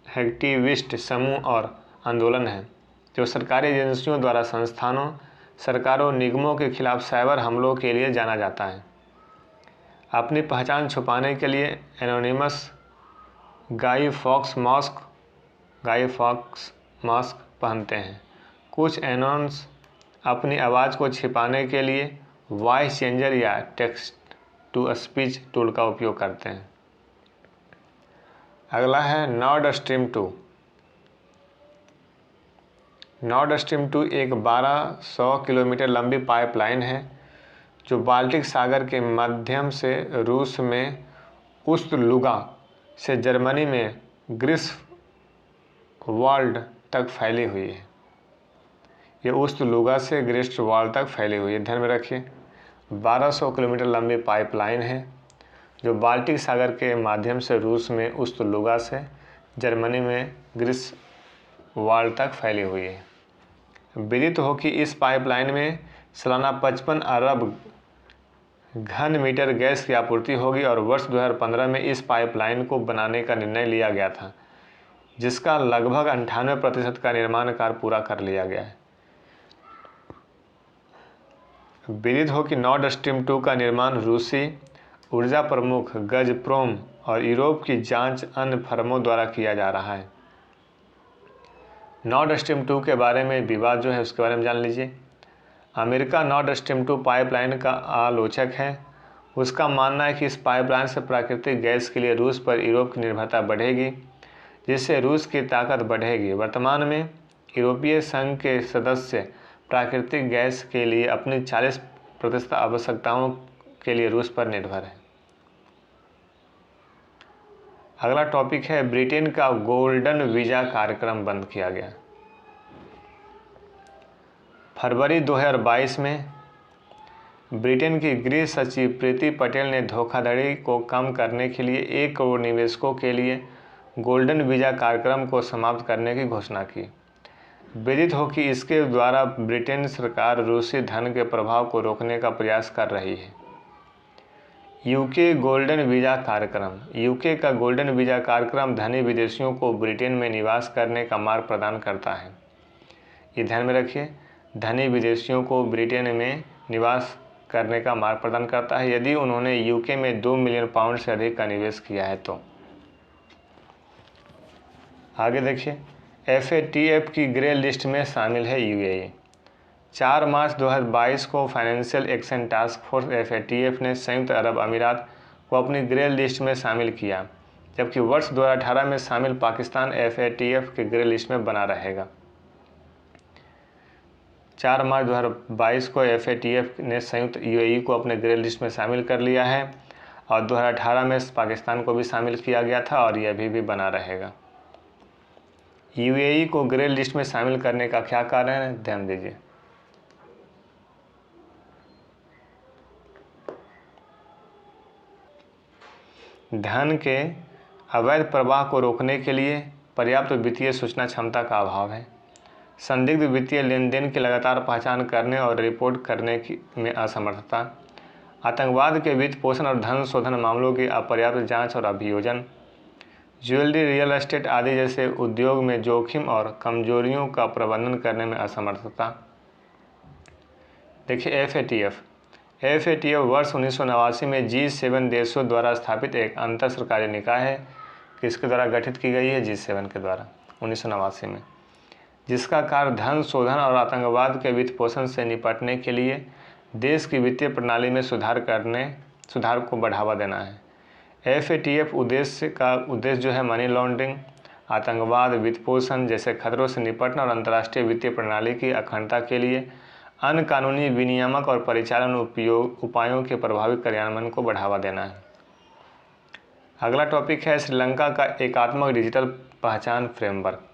हैकटिविस्ट समूह और आंदोलन है जो सरकारी एजेंसियों द्वारा संस्थानों, सरकारों, निगमों के खिलाफ साइबर हमलों के लिए जाना जाता है। अपनी पहचान छुपाने के लिए एनोनिमस गाई फॉक्स मास्क पहनते हैं। कुछ एनोन्स अपनी आवाज़ को छिपाने के लिए वॉइस चेंजर या टेक्स्ट टू स्पीच टूल का उपयोग करते हैं। अगला है नॉर्ड स्ट्रीम 2। नॉर्ड स्ट्रीम 2 एक 1200 किलोमीटर लंबी पाइपलाइन है जो बाल्टिक सागर के माध्यम से रूस में उस्ट-लुगा से जर्मनी में ग्रीफ्सवाल्ड तक फैली हुई है। ये उस्ट-लुगा से ग्रीफ्सवाल्ड तक फैली हुई है। ध्यान में रखिए, 1200 किलोमीटर लंबी पाइपलाइन है जो बाल्टिक सागर के माध्यम से रूस में उस्ट-लुगा से जर्मनी में ग्रीफ्सवाल्ड तक फैली हुई है। विदित हो कि इस पाइपलाइन में सालाना 55 अरब घन मीटर गैस की आपूर्ति होगी और वर्ष 2015 में इस पाइपलाइन को बनाने का निर्णय लिया गया था, जिसका लगभग 98% का निर्माण कार्य पूरा कर लिया गया है। विदित हो कि नॉर्ड स्ट्रीम 2 का निर्माण रूसी ऊर्जा प्रमुख गज़प्रोम और यूरोप की जांच अन्य फर्मों द्वारा किया जा रहा है। नॉर्ड स्ट्रीम 2 के बारे में विवाद जो है उसके बारे में जान लीजिए। अमेरिका नॉर्ड स्ट्रीम 2 पाइपलाइन का आलोचक है। उसका मानना है कि इस पाइपलाइन से प्राकृतिक गैस के लिए रूस पर यूरोप की निर्भरता बढ़ेगी, जिससे रूस की ताकत बढ़ेगी। वर्तमान में यूरोपीय संघ के सदस्य प्राकृतिक गैस के लिए अपनी 40% आवश्यकताओं के लिए रूस पर निर्भर है। अगला टॉपिक है ब्रिटेन का गोल्डन वीज़ा कार्यक्रम बंद किया गया। फरवरी 2022 में ब्रिटेन की गृह सचिव प्रीति पटेल ने धोखाधड़ी को कम करने के लिए 1 करोड़ निवेशकों के लिए गोल्डन वीज़ा कार्यक्रम को समाप्त करने की घोषणा की। विदित हो कि इसके द्वारा ब्रिटेन सरकार रूसी धन के प्रभाव को रोकने का प्रयास कर रही है। यूके गोल्डन वीज़ा कार्यक्रम। यूके का गोल्डन वीज़ा कार्यक्रम धनी विदेशियों को ब्रिटेन में निवास करने का मार्ग प्रदान करता है। ये ध्यान में रखिए, धनी विदेशियों को ब्रिटेन में निवास करने का मार्ग प्रदान करता है यदि उन्होंने यूके में 2 मिलियन पाउंड से अधिक का निवेश किया है तो। आगे देखिए, FATF की ग्रे लिस्ट में शामिल है UAE। 4 मार्च 2022 को financial action task force FATF ने संयुक्त अरब अमीरात को अपनी ग्रे लिस्ट में शामिल किया, जबकि वर्ष 2018 में शामिल पाकिस्तान FATF के ग्रे लिस्ट में बना रहेगा। 4 मार्च 2022 को FATF ने संयुक्त UAE को अपने ग्रे लिस्ट में शामिल कर लिया है और 2018 में पाकिस्तान को भी शामिल किया गया था और यह अभी भी बना रहेगा। यूएई को ग्रे लिस्ट में शामिल करने का क्या कारण है, ध्यान दीजिए। धन के अवैध प्रवाह को रोकने के लिए पर्याप्त वित्तीय सूचना क्षमता का अभाव है। संदिग्ध वित्तीय लेन देन की लगातार पहचान करने और रिपोर्ट करने में असमर्थता। आतंकवाद के वित्त पोषण और धन शोधन मामलों की अपर्याप्त जांच और अभियोजन। ज्वेलरी, रियल एस्टेट आदि जैसे उद्योग में जोखिम और कमजोरियों का प्रबंधन करने में असमर्थता। देखिए FATF वर्ष 1989 में G7 देशों द्वारा स्थापित एक अंतर सरकारी निकाय है। किसके द्वारा गठित की गई है? G7 के द्वारा 1989 में, जिसका कार्य धन शोधन और आतंकवाद के वित्त पोषण से निपटने के लिए देश की वित्तीय प्रणाली में सुधार को बढ़ावा देना है। FATF उद्देश्य जो है मनी लॉन्ड्रिंग, आतंकवाद, वित्त पोषण जैसे खतरों से निपटना और अंतर्राष्ट्रीय वित्तीय प्रणाली की अखंडता के लिए अन्य कानूनी विनियामक और परिचालन उपायों के प्रभावी कार्यान्वयन को बढ़ावा देना है। अगला टॉपिक है श्रीलंका का एकात्मक डिजिटल पहचान फ्रेमवर्क।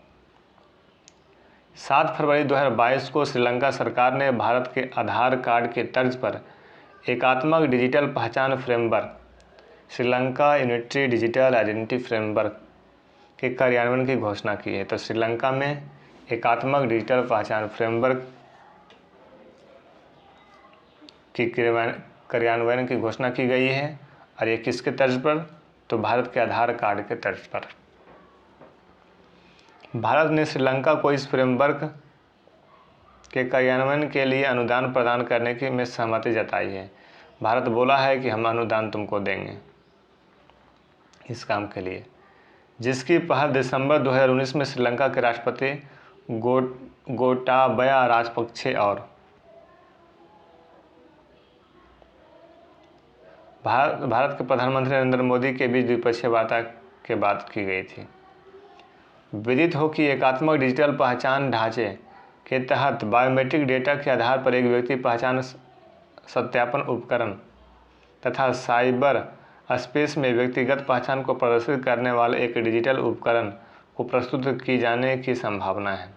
7 फरवरी 2022 को श्रीलंका सरकार ने भारत के आधार कार्ड के तर्ज पर एकात्मक डिजिटल पहचान framework Sri Lanka unitary digital identity framework के कार्यान्वयन की घोषणा की है। तो श्रीलंका में एकात्मक डिजिटल पहचान फ्रेमवर्क की कार्यान्वयन की घोषणा की गई है, और ये किसके तर्ज पर? तो भारत के आधार कार्ड के तर्ज पर। भारत ने श्रीलंका को इस फ्रेमवर्क के कार्यान्वयन के लिए अनुदान प्रदान करने में सहमति जताई है। भारत बोला है कि हम अनुदान तुमको देंगे इस काम के लिए, जिसकी पहल दिसंबर 2019 में श्रीलंका के राष्ट्रपति गोटाबया राजपक्षे और भारत के प्रधानमंत्री नरेंद्र मोदी के बीच द्विपक्षीय वार्ता के बाद की गई थी। विदित हो कि एकात्मक डिजिटल पहचान ढांचे के तहत बायोमेट्रिक डेटा के आधार पर एक व्यक्ति पहचान सत्यापन उपकरण तथा साइबर स्पेस में व्यक्तिगत पहचान को प्रदर्शित करने वाले एक डिजिटल उपकरण को प्रस्तुत की जाने की संभावना है।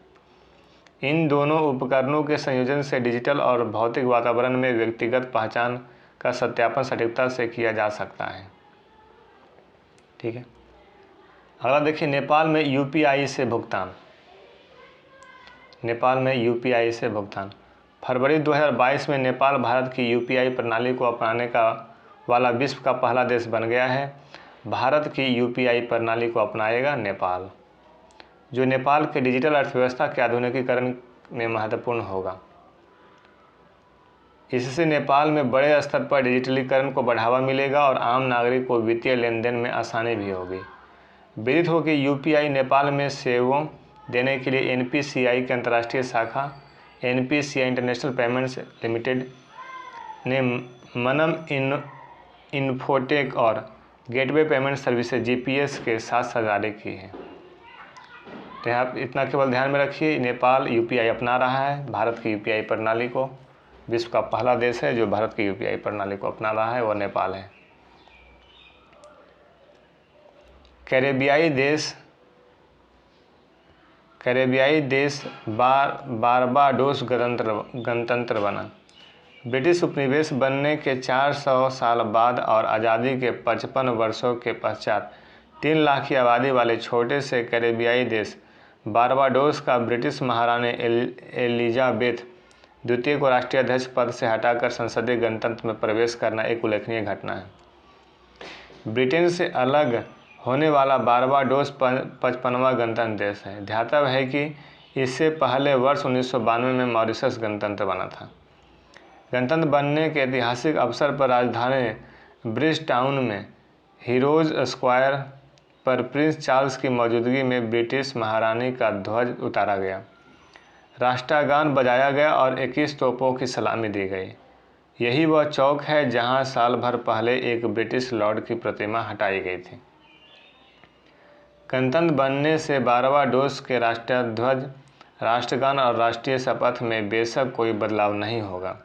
इन दोनों उपकरणों के संयोजन से डिजिटल और भौतिक वातावरण में व्यक्तिगत पहचान का सत्यापन सटीकता से किया जा सकता है। ठीक है। अगला देखिए, नेपाल में यूपीआई से भुगतान। नेपाल में यूपीआई से भुगतान। फरवरी 2022 में नेपाल भारत की यूपीआई प्रणाली को अपनाने वाला विश्व का पहला देश बन गया है। भारत की यूपीआई प्रणाली को अपनाएगा नेपाल, जो नेपाल के डिजिटल अर्थव्यवस्था के आधुनिकीकरण में महत्वपूर्ण होगा। इससे नेपाल में बड़े स्तर पर डिजिटलीकरण को बढ़ावा मिलेगा और आम नागरिक को वित्तीय लेन देन में आसानी भी होगी। विदित हो कि यूपीआई नेपाल में सेवाओं देने के लिए एनपीसीआई की अंतर्राष्ट्रीय शाखा एनपीसीआई इंटरनेशनल पेमेंट्स लिमिटेड ने मनम इन्फोटेक और गेटवे पेमेंट सर्विसेज जीपीएस के साथ साझेदारी की है। तो आप इतना केवल ध्यान में रखिए, नेपाल यूपीआई अपना रहा है भारत की यूपीआई प्रणाली को। विश्व का पहला देश है जो भारत की यूपीआई प्रणाली को अपना रहा है, वह नेपाल है। कैरेबियाई देश बारबाडोस गणतंत्र बना। ब्रिटिश उपनिवेश बनने के 400 साल बाद और आज़ादी के 55 वर्षों के पश्चात 3 लाख की आबादी वाले छोटे से कैरेबियाई देश बारबाडोस का ब्रिटिश महारानी एलिजाबेथ द्वितीय को राष्ट्रीय अध्यक्ष पद से हटाकर संसदीय गणतंत्र में प्रवेश करना एक उल्लेखनीय घटना है। ब्रिटेन से अलग होने वाला बारबाडोस 55वां गणतंत्र देश है। ध्यातव्य है कि इससे पहले वर्ष 1992 में मॉरिशस गणतंत्र बना था। गणतंत्र बनने के ऐतिहासिक अवसर पर राजधानी ब्रिज टाउन में हीरोज स्क्वायर पर प्रिंस चार्ल्स की मौजूदगी में ब्रिटिश महारानी का ध्वज उतारा गया, राष्ट्रगान बजाया गया और 21 तोपों की सलामी दी गई। यही वह चौक है जहां साल भर पहले एक ब्रिटिश लॉर्ड की प्रतिमा हटाई गई थी। गणतंत्र बनने से बारबाडोस के राष्ट्रीय ध्वज, राष्ट्रगान और राष्ट्रीय शपथ में बेशक कोई बदलाव नहीं होगा,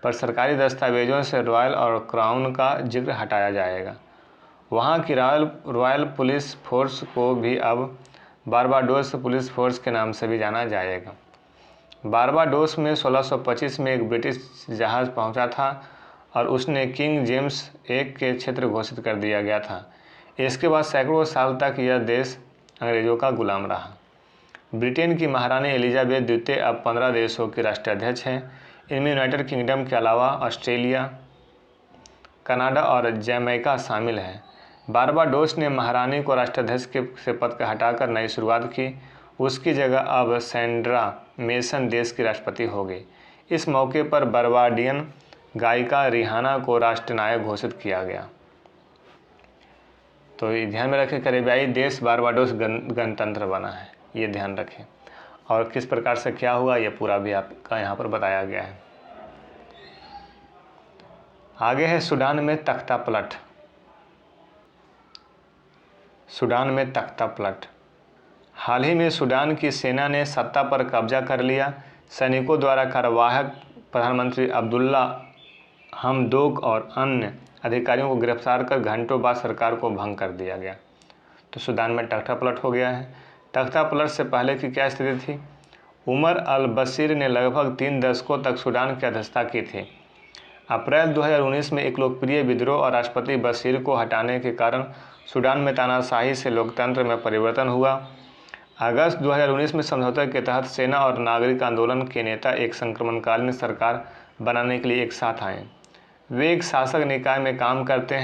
पर सरकारी दस्तावेजों से रॉयल और क्राउन का जिक्र हटाया जाएगा। वहां की रॉयल पुलिस फोर्स को भी अब बारबाडोस पुलिस फोर्स के नाम से भी जाना जाएगा। बारबाडोस में 1625 में एक ब्रिटिश जहाज़ पहुंचा था और उसने किंग जेम्स एक के क्षेत्र घोषित कर दिया गया था। इसके बाद सैकड़ों साल तक यह देश अंग्रेज़ों का गुलाम रहा। ब्रिटेन की महारानी एलिजाबेथ द्वितीय अब 15 देशों की राष्ट्राध्यक्ष हैं। इनमें यूनाइटेड किंगडम के अलावा ऑस्ट्रेलिया, कनाडा और जमैका शामिल हैं। बारबाडोस ने महारानी को राष्ट्राध्यक्ष से पद का हटाकर नई शुरुआत की। उसकी जगह अब सैंड्रा मेसन देश की राष्ट्रपति हो गई। इस मौके पर बर्बाडियन गायिका रिहाना को राष्ट्रनायक घोषित किया गया। तो ये ध्यान में रखें, कैरेबियाई देश बारबाडोस गणतंत्र बना है, ये ध्यान रखें। और किस प्रकार से क्या हुआ ये पूरा भी आपका यहाँ पर बताया गया है। आगे है सूडान में तख्ता पलट। सूडान में तख्ता पलट। हाल ही में सूडान की सेना ने सत्ता पर कब्जा कर लिया। सैनिकों द्वारा कार्यवाहक प्रधानमंत्री अब्दुल्ला हमदोक और अन्य अधिकारियों को गिरफ्तार कर घंटों बाद सरकार को भंग कर दिया गया। तो सूडान में तख्ता पलट हो गया है। तख्ता पलट से पहले की क्या स्थिति थी? उमर अल बशीर ने लगभग 3 दशकों तक सूडान की अध्यक्षता की थी। अप्रैल 2019 में एक लोकप्रिय विद्रोह और राष्ट्रपति बशीर को हटाने के कारण सूडान में तानाशाही से लोकतंत्र में परिवर्तन हुआ। अगस्त 2019 में समझौते के तहत सेना और नागरिक आंदोलन के नेता एक संक्रमणकालीन सरकार बनाने के लिए एक साथ आए। वे एक शासक निकाय में काम करते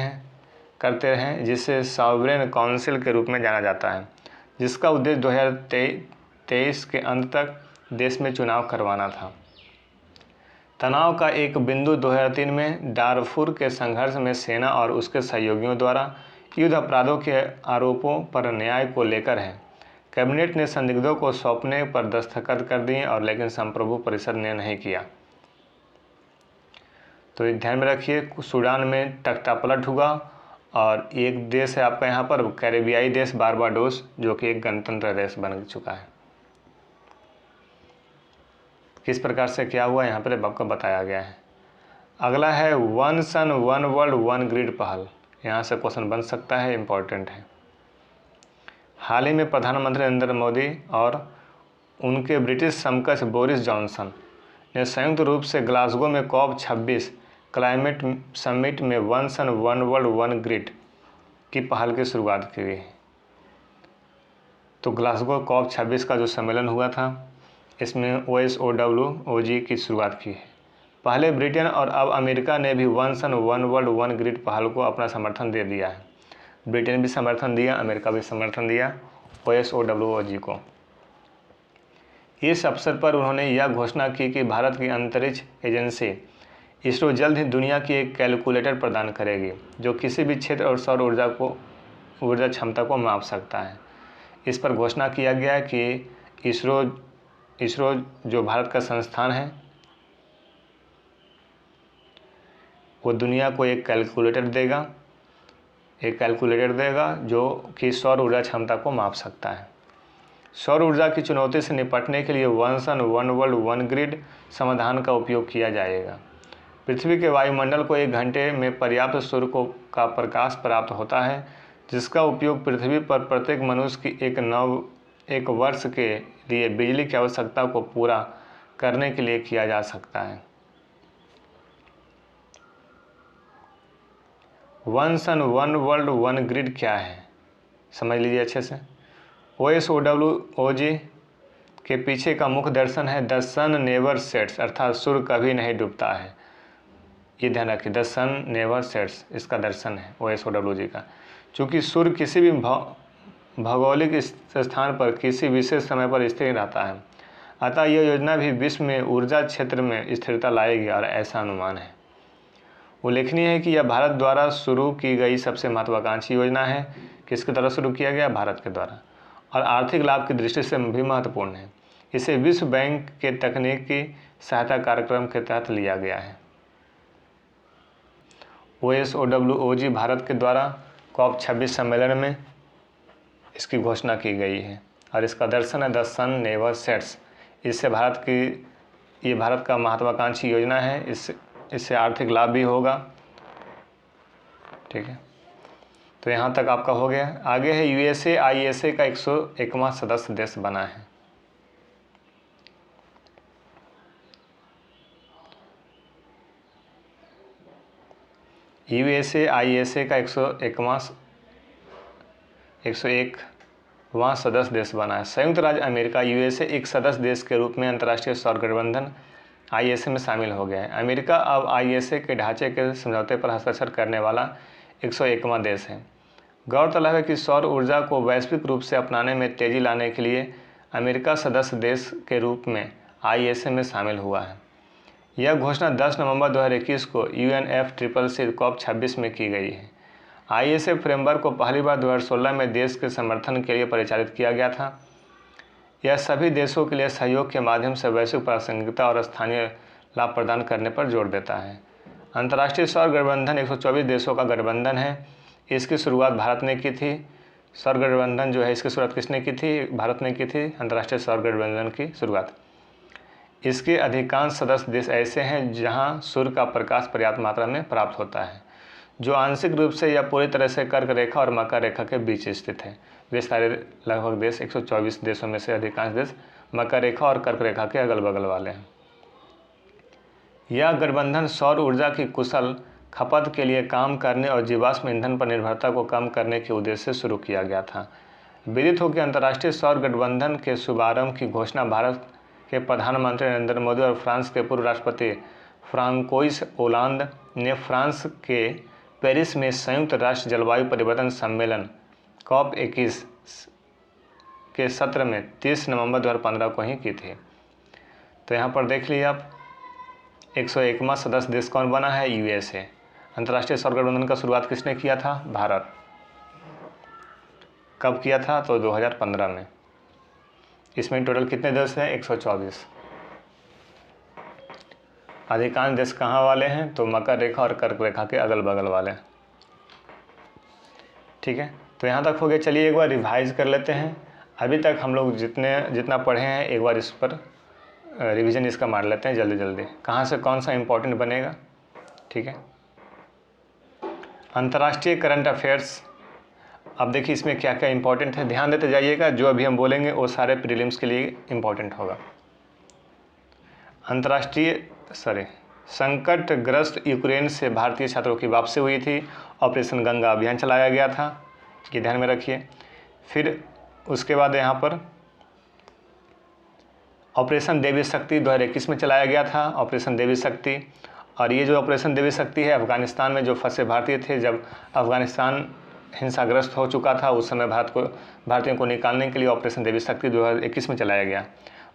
रहे जिसे सॉवरेन काउंसिल के रूप में जाना जाता है, जिसका उद्देश्य 2023 के अंत तक देश में चुनाव करवाना था। तनाव का एक बिंदु 2003 में डारफुर के संघर्ष में सेना और उसके सहयोगियों द्वारा युद्ध अपराधों के आरोपों पर न्याय को लेकर है। कैबिनेट ने संदिग्धों को सौंपने पर दस्तखत कर दिए और लेकिन संप्रभु परिषद ने नहीं किया। तो ध्यान में रखिए, सूडान में तख्ता पलट हुआ और एक देश है आपका यहाँ पर कैरेबियाई देश बारबाडोस, जो कि एक गणतंत्र देश बन चुका है। किस प्रकार से क्या हुआ यहाँ पर आपको बताया गया है। अगला है one sun one world one grid पहल। यहाँ से क्वेश्चन बन सकता है, इम्पोर्टेंट है। हाल ही में प्रधानमंत्री नरेंद्र मोदी और उनके ब्रिटिश समकक्ष बोरिस जॉनसन ने संयुक्त रूप से ग्लासगो में COP26 क्लाइमेट समिट में one sun one world one grid की पहल की शुरुआत की गई। तो ग्लासगो COP26 का जो सम्मेलन हुआ था, इसमें OSOWOG की शुरुआत की है। पहले ब्रिटेन और अब अमेरिका ने भी one sun one world one grid पहल को अपना समर्थन दे दिया है। ब्रिटेन भी समर्थन दिया, अमेरिका भी समर्थन दिया OSOWOG को। इस अवसर पर उन्होंने यह घोषणा की कि भारत की अंतरिक्ष एजेंसी इसरो जल्द ही दुनिया की एक कैलकुलेटर प्रदान करेगी जो किसी भी क्षेत्र और सौर ऊर्जा क्षमता को माप सकता है। इस पर घोषणा किया गया कि इसरो जो भारत का संस्थान है, वो दुनिया को एक कैलकुलेटर देगा जो कि सौर ऊर्जा क्षमता को माप सकता है। सौर ऊर्जा की चुनौती से निपटने के लिए one sun one world one grid समाधान का उपयोग किया जाएगा। पृथ्वी के वायुमंडल को 1 घंटे में पर्याप्त सूर्य का प्रकाश प्राप्त होता है, जिसका उपयोग पृथ्वी पर प्रत्येक मनुष्य की एक वर्ष के लिए बिजली की आवश्यकता को पूरा करने के लिए किया जा सकता है। One sun one world one grid क्या है, समझ लीजिए अच्छे से। OSOWOG के पीछे का मुख्य दर्शन है द सन नेवर सेट्स, अर्थात सूर्य कभी नहीं डूबता है। ये ध्यान रखिए, द सन नेवर सेट्स इसका दर्शन है OSOWOG का। चूँकि सूर्य किसी भी भौगोलिक स्थान पर किसी विशेष समय पर स्थिर रहता है, अतः यह योजना भी विश्व में ऊर्जा क्षेत्र में स्थिरता लाएगी और ऐसा अनुमान है। उल्लेखनीय है कि यह भारत द्वारा शुरू की गई सबसे महत्वाकांक्षी योजना है। किसके द्वारा शुरू किया गया? भारत के द्वारा, और आर्थिक लाभ की दृष्टि से भी महत्वपूर्ण है। इसे विश्व बैंक के तकनीकी सहायता कार्यक्रम के तहत लिया गया है। OSOWOG भारत के द्वारा COP26 सम्मेलन में इसकी घोषणा की गई है और इसका दर्शन है द सन नेवर सेट्स। इससे ये भारत का महत्वाकांक्षी योजना है। इससे आर्थिक लाभ भी होगा, ठीक है। तो यहाँ तक आपका हो गया। आगे है यूएसए आईएसए का 101वां सदस्य देश बना है। यूएसए आईएसए का 101वां सदस्य देश बना है। संयुक्त राज्य अमेरिका यूएसए एक सदस्य देश के रूप में अंतर्राष्ट्रीय सौर गठबंधन आईएसए में शामिल हो गया है। अमेरिका अब आईएसए के ढांचे के समझौते पर हस्ताक्षर करने वाला 101वां देश है। गौरतलब है कि सौर ऊर्जा को वैश्विक रूप से अपनाने में तेजी लाने के लिए अमेरिका सदस्य देश के रूप में आईएसए में शामिल हुआ है। यह घोषणा 10 नवंबर 2021 को UNFCCC COP26 में की गई है। आईएसए फ्रेमवर्क को पहली बार 2016 में देश के समर्थन के लिए परिचालित किया गया था। यह सभी देशों के लिए सहयोग के माध्यम से वैश्विक प्रासंगिकता और स्थानीय लाभ प्रदान करने पर जोर देता है। अंतर्राष्ट्रीय सौर गठबंधन 124 देशों का गठबंधन है। इसकी शुरुआत भारत ने की थी। सौर गठबंधन जो है, इसकी शुरुआत किसने की थी? भारत ने की थी अंतर्राष्ट्रीय सौर गठबंधन की शुरुआत। इसके अधिकांश सदस्य देश ऐसे हैं जहां सूर्य का प्रकाश पर्याप्त मात्रा में प्राप्त होता है, जो आंशिक रूप से या पूरी तरह से कर्क रेखा और मकर रेखा के बीच स्थित है। वे सारे लगभग देश 124 देशों में से अधिकांश देश मकर रेखा और कर्क रेखा के अगल बगल वाले हैं। यह गठबंधन सौर ऊर्जा की कुशल खपत के लिए काम करने और जीवाश्म ईंधन पर निर्भरता को कम करने के उद्देश्य से शुरू किया गया था। विदित हो कि अंतर्राष्ट्रीय सौर गठबंधन के शुभारंभ की घोषणा भारत के प्रधानमंत्री नरेंद्र मोदी और फ्रांस के पूर्व राष्ट्रपति फ्रांकोइस ओलांद ने फ्रांस के पेरिस में संयुक्त राष्ट्र जलवायु परिवर्तन सम्मेलन COP21 के सत्र में 30 नवंबर 2015 को ही की थी। तो यहाँ पर देख लीजिए आप, 101वां सदस्य देश कौन बना है? यूएसए। अंतर्राष्ट्रीय सौर गठबंधन का शुरुआत किसने किया था? भारत। कब किया था? तो 2015 में। इसमें टोटल कितने देश हैं? 124। अधिकांश देश कहाँ वाले हैं? तो मकर रेखा और कर्क रेखा के अगल बगल वाले। ठीक है, तो यहाँ तक हो गया। चलिए एक बार रिवाइज कर लेते हैं। अभी तक हम लोग जितना पढ़े हैं एक बार इस पर रिवीजन इसका मार लेते हैं जल्दी जल्दी, कहाँ से कौन सा इम्पोर्टेंट बनेगा। ठीक है, अंतर्राष्ट्रीय करंट अफेयर्स। अब देखिए इसमें क्या क्या इंपॉर्टेंट है, ध्यान देते जाइएगा। जो अभी हम बोलेंगे वो सारे प्रीलिम्स के लिए इम्पॉर्टेंट होगा। संकटग्रस्त यूक्रेन से भारतीय छात्रों की वापसी हुई थी। ऑपरेशन गंगा अभियान चलाया गया था, ये ध्यान में रखिए। फिर उसके बाद यहाँ पर ऑपरेशन देवी शक्ति 2021 में चलाया गया था, ऑपरेशन देवी शक्ति। और ये जो ऑपरेशन देवी शक्ति है, अफगानिस्तान में जो फंसे भारतीय थे, जब अफगानिस्तान हिंसाग्रस्त हो चुका था, उस समय भारतीयों को निकालने के लिए ऑपरेशन देवी शक्ति 2021 में चलाया गया।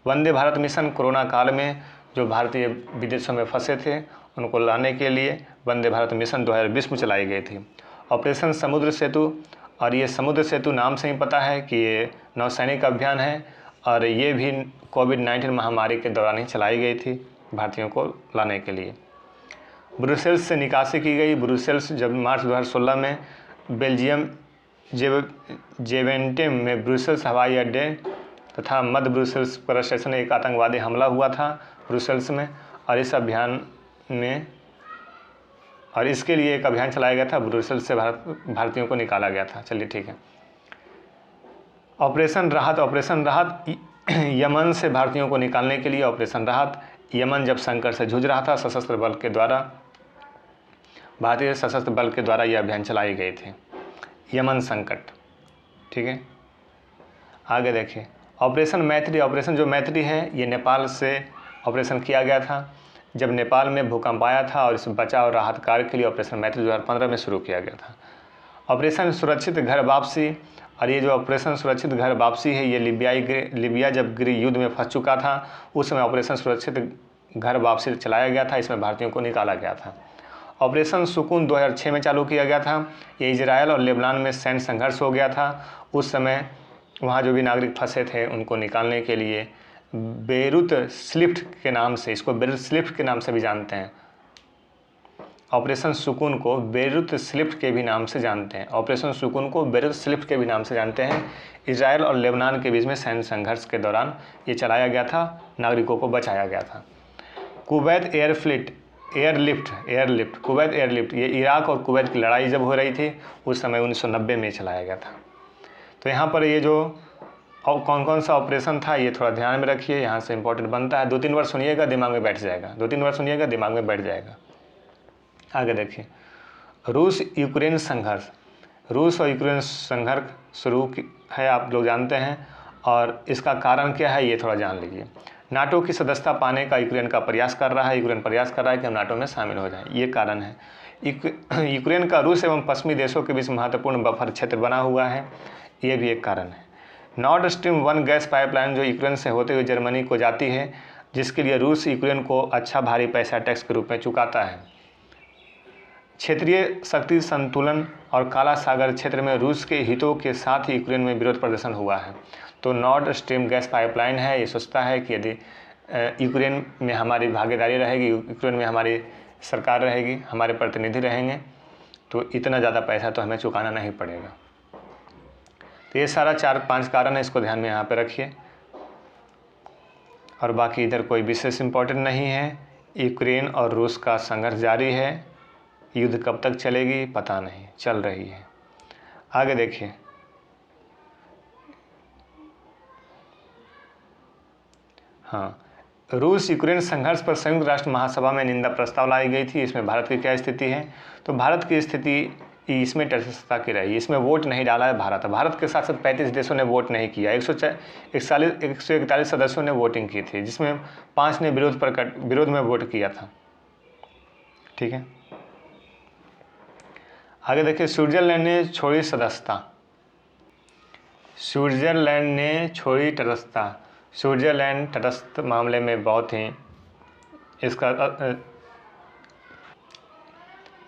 वंदे भारत मिशन, कोरोना काल में जो भारतीय विदेशों में फंसे थे उनको लाने के लिए वंदे भारत मिशन 2020 में चलाई गई थी। ऑपरेशन समुद्र सेतु, और ये समुद्र सेतु नाम से ही पता है कि ये नौसैनिक अभियान है, और ये भी कोविड-19 महामारी के दौरान ही चलाई गई थी भारतीयों को लाने के लिए। ब्रुसेल्स से निकासी की गई। ब्रुसेल्स जब मार्च 2016 में बेल्जियम जेवेंटेम में ब्रुसेल्स हवाई अड्डे तथा मध्य ब्रुसेल्स पर स्टेशन एक आतंकवादी हमला हुआ था ब्रुसेल्स में, और इस अभियान में और इसके लिए एक अभियान चलाया गया था। ब्रुसेल्स से भारतीयों को निकाला गया था। चलिए ठीक है। ऑपरेशन राहत यमन से भारतीयों को निकालने के लिए ऑपरेशन राहत। यमन जब संकट से जूझ रहा था, भारतीय सशस्त्र बल के द्वारा यह अभियान चलाई गई थी, यमन संकट। ठीक है, आगे देखिए ऑपरेशन मैत्री। ऑपरेशन जो मैत्री है, ये नेपाल से ऑपरेशन किया गया था जब नेपाल में भूकंप आया था, और इस बचाव और राहत कार्य के लिए ऑपरेशन मैत्री 2015 में शुरू किया गया था। ऑपरेशन सुरक्षित घर वापसी, और ये जो ऑपरेशन सुरक्षित घर वापसी है, ये लिबिया जब गृह युद्ध में फंस चुका था, उस समय ऑपरेशन सुरक्षित घर वापसी चलाया गया था। इसमें भारतीयों को निकाला गया था। ऑपरेशन सुकून 2006 में चालू किया गया था। ये इजरायल और लेबनान में सैन्य संघर्ष हो गया था। उस समय वहाँ जो भी नागरिक फंसे थे उनको निकालने के लिए बेरूत स्लिफ्ट के नाम से, इसको बेरूत स्लिफ्ट के नाम से भी जानते हैं। ऑपरेशन सुकून को बेरूत स्लिफ्ट के भी नाम से जानते हैं। ऑपरेशन सुकून को बेरूत स्लिफ्ट के भी नाम से जानते हैं। इजरायल और लेबनान के बीच में सैन्य संघर्ष के दौरान ये चलाया गया था, नागरिकों को बचाया गया था। Kuwait air fleet airlift Kuwait airlift, ये इराक और कुवैत की लड़ाई जब हो रही थी उस समय 1990 में चलाया गया था। तो यहाँ पर ये जो और कौन कौन सा ऑपरेशन था ये थोड़ा ध्यान में रखिए, यहाँ से इंपॉर्टेंट बनता है। 2-3 बार सुनिएगा, दिमाग में बैठ जाएगा, 2-3 बार सुनिएगा, दिमाग में बैठ जाएगा। आगे देखिए, रूस यूक्रेन संघर्ष। रूस और यूक्रेन संघर्ष शुरू है, आप लोग जानते हैं, और इसका कारण क्या है ये थोड़ा जान लीजिए। नाटो की सदस्यता पाने का यूक्रेन का प्रयास कर रहा है, यूक्रेन प्रयास कर रहा है कि हम नाटो में शामिल हो जाएं, ये कारण है। यूक्रेन का रूस एवं पश्चिमी देशों के बीच महत्वपूर्ण बफर क्षेत्र बना हुआ है, ये भी एक कारण है। नॉर्ड स्ट्रीम 1 गैस पाइपलाइन जो यूक्रेन से होते हुए जर्मनी को जाती है, जिसके लिए रूस यूक्रेन को अच्छा भारी पैसा टैक्स के रूप में चुकाता है। क्षेत्रीय शक्ति संतुलन और काला सागर क्षेत्र में रूस के हितों के साथ ही यूक्रेन में विरोध प्रदर्शन हुआ है। तो नॉर्ड स्ट्रीम गैस पाइपलाइन है, ये सोचता है कि यदि यूक्रेन में हमारी भागीदारी रहेगी, यूक्रेन में हमारी सरकार रहेगी, हमारे प्रतिनिधि रहेंगे, तो इतना ज़्यादा पैसा तो हमें चुकाना नहीं पड़ेगा। तो ये सारा 4-5 कारण है, इसको ध्यान में यहाँ पे रखिए। और बाकी इधर कोई विशेष इम्पोर्टेंट नहीं है। यूक्रेन और रूस का संघर्ष जारी है, युद्ध कब तक चलेगी पता नहीं, चल रही है। आगे देखिए, हाँ, रूस यूक्रेन संघर्ष पर संयुक्त राष्ट्र महासभा में निंदा प्रस्ताव लाई गई थी। इसमें भारत की क्या स्थिति है? तो भारत की स्थिति इसमें तटस्थता की रही, इसमें वोट नहीं डाला है भारत के साथ साथ 35 देशों ने वोट नहीं किया। 141 सदस्यों ने वोटिंग की थी, जिसमें 5 ने विरोध में वोट किया था। ठीक है, आगे देखिए, स्विट्जरलैंड ने छोड़ी सदस्यता। स्विट्जरलैंड ने छोड़ी तटस्थता। स्विट्जरलैंड तटस्थ मामले में बहुत ही इसका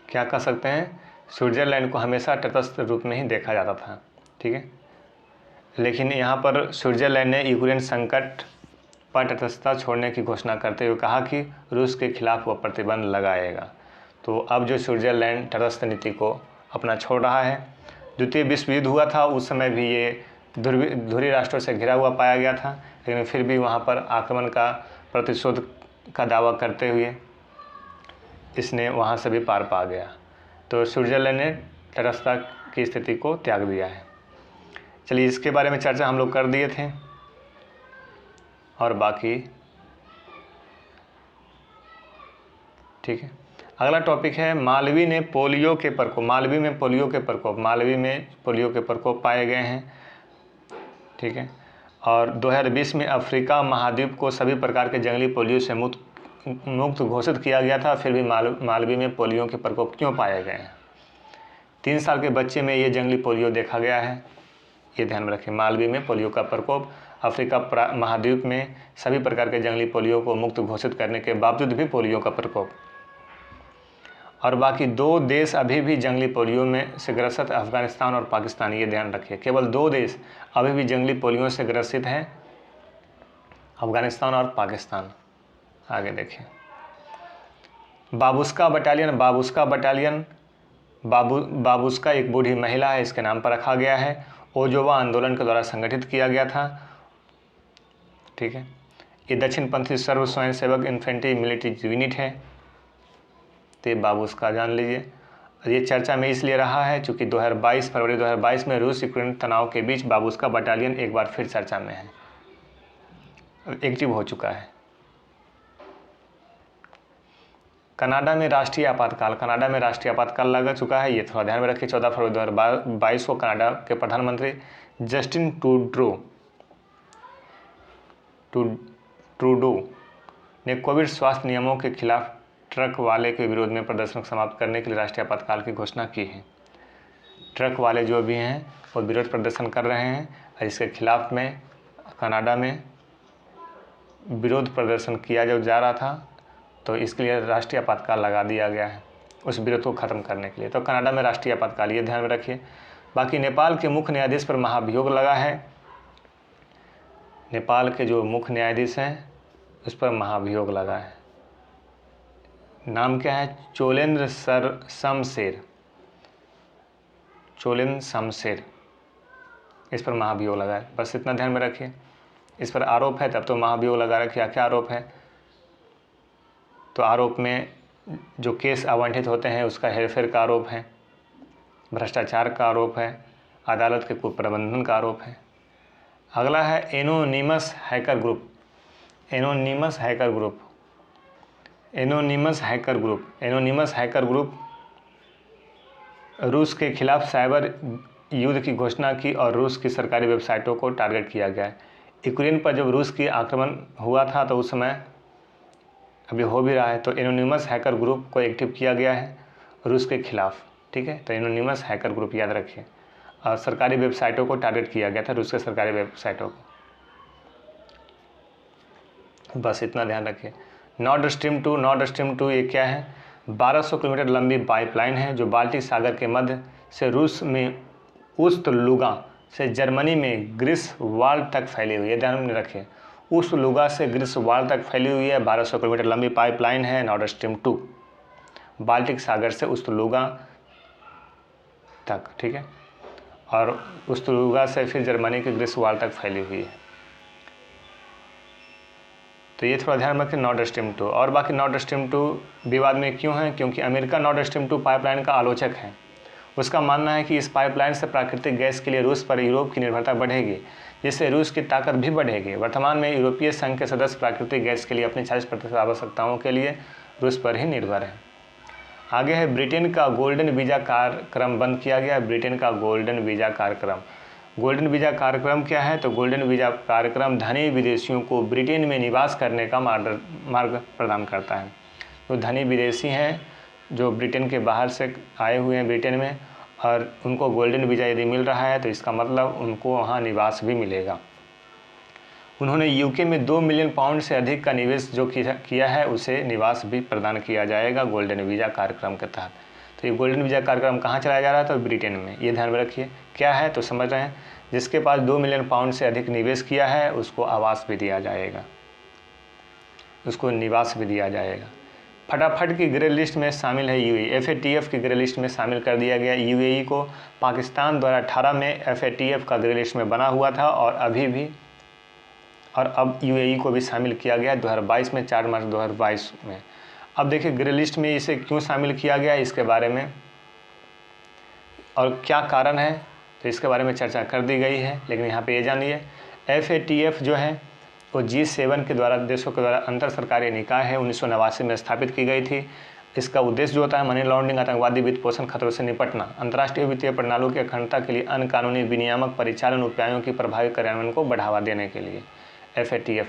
क्या कह सकते हैं, स्विट्जरलैंड को हमेशा तटस्थ रूप में ही देखा जाता था। ठीक है, लेकिन यहाँ पर स्विट्जरलैंड ने यूक्रेन संकट पर तटस्थता छोड़ने की घोषणा करते हुए कहा कि रूस के खिलाफ वह प्रतिबंध लगाएगा। तो अब जो स्विट्जरलैंड तटस्थ नीति को अपना छोड़ रहा है। द्वितीय विश्व युद्ध हुआ था, उस समय भी ये ध्रुवीय राष्ट्रों से घिरा हुआ पाया गया था, लेकिन फिर भी वहाँ पर आक्रमण का प्रतिशोध का दावा करते हुए इसने वहाँ से भी पार पा गया। तो स्विट्जरलैंड ने तटस्थता की स्थिति को त्याग दिया है। चलिए, इसके बारे में चर्चा हम लोग कर दिए थे। और बाकी ठीक है, अगला टॉपिक है मालवी में पोलियो के प्रकोप पाए गए हैं। ठीक है, और 2020 में अफ्रीका महाद्वीप को सभी प्रकार के जंगली पोलियो से मुक्त घोषित किया गया था, फिर भी मालवी में पोलियो के प्रकोप क्यों पाए गए हैं? 3 साल के बच्चे में ये जंगली पोलियो देखा गया है, ये ध्यान में रखें। मालवी में पोलियो का प्रकोप, अफ्रीका महाद्वीप में सभी प्रकार के जंगली पोलियो को मुक्त घोषित करने के बावजूद भी पोलियो का प्रकोप। और बाकी 2 देश अभी भी जंगली पोलियो में से ग्रसित, अफगानिस्तान और पाकिस्तान, ये ध्यान रखिए। केवल 2 देश अभी भी जंगली पोलियो से ग्रसित हैं, अफगानिस्तान और पाकिस्तान। आगे देखिए, बाबुस्का बटालियन बाबुस्का एक बूढ़ी महिला है, इसके नाम पर रखा गया है। ओजोवा आंदोलन के द्वारा संगठित किया गया था। ठीक है, ये दक्षिणपंथी सर्व स्वयंसेवक इन्फेंट्री मिलिट्री यूनिट है, तो बाबुस्का जान लीजिए। ये चर्चा में इसलिए रहा है क्योंकि फरवरी 2022 में रूस यूक्रेन तनाव के बीच बाबुस्का बटालियन एक बार फिर चर्चा में है, एक्टिव हो चुका है। कनाडा में राष्ट्रीय आपातकाल लग चुका है, ये थोड़ा ध्यान में रखिए। 14 फरवरी 2022 को कनाडा के प्रधानमंत्री जस्टिन ट्रूडो ने कोविड स्वास्थ्य नियमों के खिलाफ ट्रक वाले के विरोध में प्रदर्शन समाप्त करने के लिए राष्ट्रीय आपातकाल की घोषणा की है। ट्रक वाले जो भी हैं वो विरोध प्रदर्शन कर रहे हैं, और इसके खिलाफ में कनाडा में विरोध प्रदर्शन किया जो जा रहा था, तो इसके लिए राष्ट्रीय आपातकाल लगा दिया गया है उस विरोध को ख़त्म करने के लिए। तो कनाडा में राष्ट्रीय आपातकाल, ये ध्यान में रखिए। बाकी नेपाल के मुख्य न्यायाधीश पर महाभियोग लगा है। नेपाल के जो मुख्य न्यायाधीश हैं उस पर महाभियोग लगा है। नाम क्या है? चोलेन्द्र शमशेर, इस पर महाभियोग लगा है। बस इतना ध्यान में रखिए। इस पर आरोप है तब तो महाभियोग लगा रखिए। क्या आरोप है? तो आरोप में जो केस आवंटित होते हैं उसका हेरफेर का आरोप है, भ्रष्टाचार का आरोप है, अदालत के कुप्रबंधन का आरोप है। अगला है anonymous hacker group. Anonymous hacker group रूस के खिलाफ साइबर युद्ध की घोषणा की और रूस की सरकारी वेबसाइटों को टारगेट किया गया है। यूक्रेन पर जब रूस की आक्रमण हुआ था तो उस समय, अभी हो भी रहा है, तो एनोनिमस हैकर ग्रुप को एक्टिव किया गया है रूस के खिलाफ। ठीक है, तो एनोनिमस हैकर ग्रुप याद रखिए। और सरकारी वेबसाइटों को टारगेट किया गया था, रूस के सरकारी वेबसाइटों को, बस इतना ध्यान रखिए। नॉर्ड स्ट्रीम 2 ये क्या है? 1200 किलोमीटर लंबी पाइपलाइन है जो बाल्टिक सागर के मध्य से रूस में उस्त-लुगा से जर्मनी में ग्रीसवाल्ड तक फैली हुई है। ध्यान में रखिए, उस्त-लुगा से ग्रीसवाल्ड तक फैली हुई है। 1200 किलोमीटर लंबी पाइपलाइन है नॉर्ड स्ट्रीम 2, बाल्टिक सागर से उस्त-लुगा तक। ठीक है, और उस्त-लुगा से फिर जर्मनी के ग्रीसवाल्ड तक फैली हुई है। तो ये थोड़ा ध्यान रखें नॉर्ड स्ट्रीम 2। और बाकी नॉर्ड स्ट्रीम 2 विवाद में क्यों है? क्योंकि अमेरिका नॉर्ड स्ट्रीम 2 पाइपलाइन का आलोचक है। उसका मानना है कि इस पाइपलाइन से प्राकृतिक गैस के लिए रूस पर यूरोप की निर्भरता बढ़ेगी, जिससे रूस की ताकत भी बढ़ेगी। वर्तमान में यूरोपीय संघ के सदस्य प्राकृतिक गैस के लिए अपनी 40% आवश्यकताओं के लिए रूस पर ही निर्भर हैं। आगे है ब्रिटेन का गोल्डन वीज़ा कार्यक्रम बंद किया गया। ब्रिटेन का गोल्डन वीज़ा कार्यक्रम, गोल्डन वीज़ा कार्यक्रम क्या है? तो गोल्डन वीज़ा कार्यक्रम धनी विदेशियों को ब्रिटेन में निवास करने का मार्ग प्रदान करता है। तो धनी विदेशी हैं जो ब्रिटेन के बाहर से आए हुए हैं ब्रिटेन में, और उनको गोल्डन वीज़ा यदि मिल रहा है तो इसका मतलब उनको वहाँ निवास भी मिलेगा। उन्होंने यूके में 2 मिलियन पाउंड से अधिक का निवेश जो किया है उसे निवास भी प्रदान किया जाएगा गोल्डन वीज़ा कार्यक्रम के तहत। तो ये गोल्डन वीज़ा कार्यक्रम कहाँ चलाया जा रहा है? तो ब्रिटेन में। ये ध्यान में रखिए क्या है, तो समझ रहे हैं। जिसके पास 2 मिलियन पाउंड से अधिक निवेश किया है उसको आवास भी दिया जाएगा, उसको निवास भी दिया जाएगा। फटाफट की ग्रे लिस्ट में शामिल है यूएई। एफएटीएफ की ग्रे लिस्ट में शामिल कर दिया गया। यूएई को पाकिस्तान द्वारा 18 में एफएटीएफ का ग्रे लिस्ट में बना हुआ था और अब यूएई को भी शामिल किया गया 2022 में, 4 मार्च 2022 में। अब देखिए ग्रे लिस्ट में इसे क्यों शामिल किया गया इसके बारे में और क्या कारण है, तो इसके बारे में चर्चा कर दी गई है। लेकिन यहाँ पे ये जानिए, एफएटीएफ जो है वो G7 के द्वारा, देशों के द्वारा अंतर सरकारी निकाय है, 1989 में स्थापित की गई थी। इसका उद्देश्य जो होता है मनी लॉन्ड्रिंग, आतंकवादी वित्त पोषण खतरों से निपटना, अंतर्राष्ट्रीय वित्तीय प्रणालियों की अखंडता के लिए अन्य कानूनी विनियामक परिचालन उपायों की प्रभावी कार्यान्वयन को बढ़ावा देने के लिए एफएटीएफ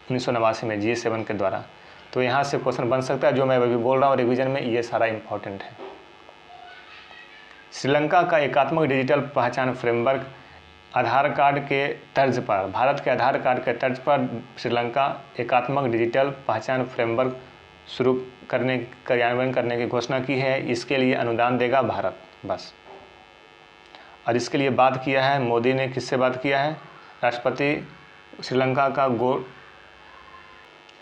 1989 में G7 के द्वारा। तो यहाँ से क्वेश्चन बन सकता है, जो मैं अभी बोल रहा हूँ रिवीजन में, ये सारा इंपॉर्टेंट है। श्रीलंका का एकात्मक डिजिटल पहचान फ्रेमवर्क आधार कार्ड के तर्ज पर, भारत के आधार कार्ड के तर्ज पर श्रीलंका एकात्मक डिजिटल पहचान फ्रेमवर्क कार्यान्वयन करने की घोषणा की है। इसके लिए अनुदान देगा भारत, बस। और इसके लिए बात किया है मोदी ने, किससे बात किया है? राष्ट्रपति श्रीलंका का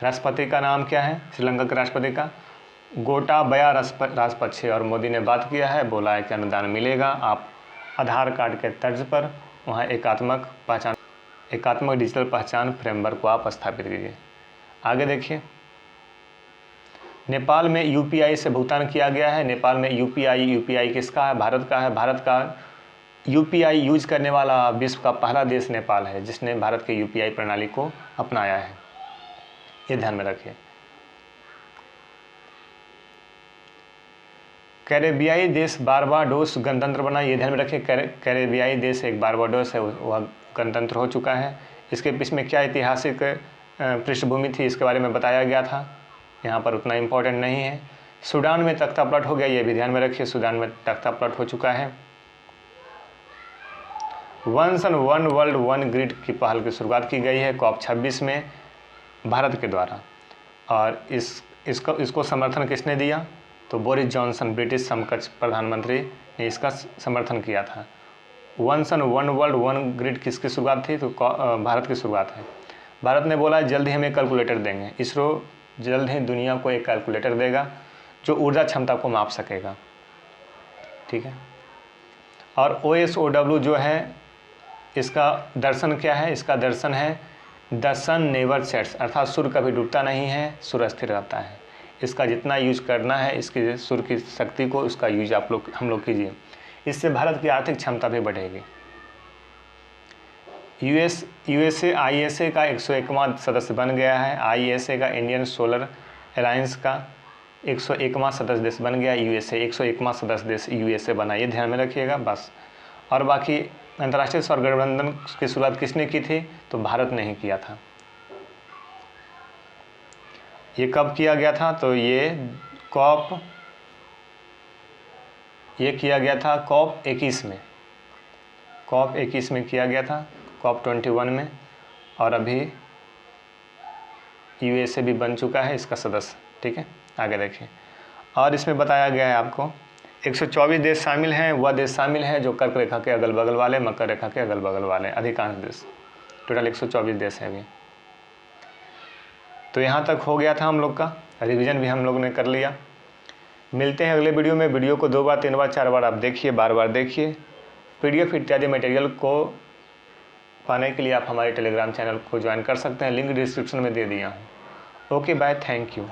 राष्ट्रपति का नाम क्या है? श्रीलंका के राष्ट्रपति का गोटाबया राजपक्षे। और मोदी ने बात किया है, बोला है कि अनुदान मिलेगा, आप आधार कार्ड के तर्ज पर वहाँ एकात्मक डिजिटल पहचान फ्रेमवर्क को आप स्थापित कीजिए। आगे देखिए, नेपाल में यूपीआई से भुगतान किया गया है। नेपाल में यूपीआई किसका है? भारत का है। भारत का यूपीआई यूज करने वाला विश्व का पहला देश नेपाल है, जिसने भारत के यूपीआई प्रणाली को अपनाया है। ये ध्यान में रखिए। कैरेबियाई देश बारबाडोस गणतंत्र बना। ये ध्यान में रखिए, कैरेबियाई देश एक बारबाडोस है, वह गणतंत्र हो चुका है। इसके पीछे में क्या ऐतिहासिक पृष्ठभूमि थी इसके बारे में बताया गया था, यहाँ पर उतना इम्पोर्टेंट नहीं है। सूडान में तख्ता पलट हो गया, ये भी ध्यान में रखिए, सूडान में तख्ता पलट हो चुका है। One sun one world one grid की पहल की शुरुआत की गई है COP 26 में भारत के द्वारा। और इसको समर्थन किसने दिया? तो बोरिस जॉनसन, ब्रिटिश समकक्ष प्रधानमंत्री ने इसका समर्थन किया था। One sun one world one grid किसकी शुरुआत थी? तो भारत की शुरुआत है। भारत ने बोला जल्द ही हमें कैलकुलेटर देंगे, इसरो जल्द ही दुनिया को एक कैलकुलेटर देगा जो ऊर्जा क्षमता को माप सकेगा। ठीक है। और OSOW जो है, इसका दर्शन क्या है? इसका दर्शन है द सन नेवर सेट्स, अर्थात सूर्य कभी डूबता नहीं है, सूर्य स्थिर रहता है। इसका जितना यूज करना है, इसके सूर्य की शक्ति को, उसका यूज हम लोग कीजिए। इससे भारत की आर्थिक क्षमता भी बढ़ेगी। यूएसए आईएसए का 101वां सदस्य बन गया है। आईएसए का इंडियन सोलर अलायंस का 101वां सदस्य देश बन गया यूएसए। 101वां सदस्य देश यूएसए बना, ये ध्यान में रखिएगा बस। और बाकी अंतर्राष्ट्रीय सौर गठबंधन की शुरुआत किसने की थी? तो भारत ने ही किया था। ये कब किया गया था? तो ये किया गया था COP 21 में। COP 21 में किया गया था, COP 21 में। और अभी यूएसए भी बन चुका है इसका सदस्य। ठीक है, आगे देखिए। और इसमें बताया गया है आपको 124 देश शामिल हैं। वह देश शामिल हैं जो कर्क रेखा के अगल बगल वाले, मकर रेखा के अगल बगल वाले, अधिकांश देश। टोटल 124 देश हैं अभी। तो यहाँ तक हो गया था हम लोग का, रिवीजन भी हम लोग ने कर लिया। मिलते हैं अगले वीडियो में। वीडियो को 2 बार 3 बार 4 बार आप देखिए, बार देखिए। PDF इत्यादि मटेरियल को पाने के लिए आप हमारे टेलीग्राम चैनल को ज्वाइन कर सकते हैं, लिंक डिस्क्रिप्शन में दे दिया हूँ। Okay bye, thank you.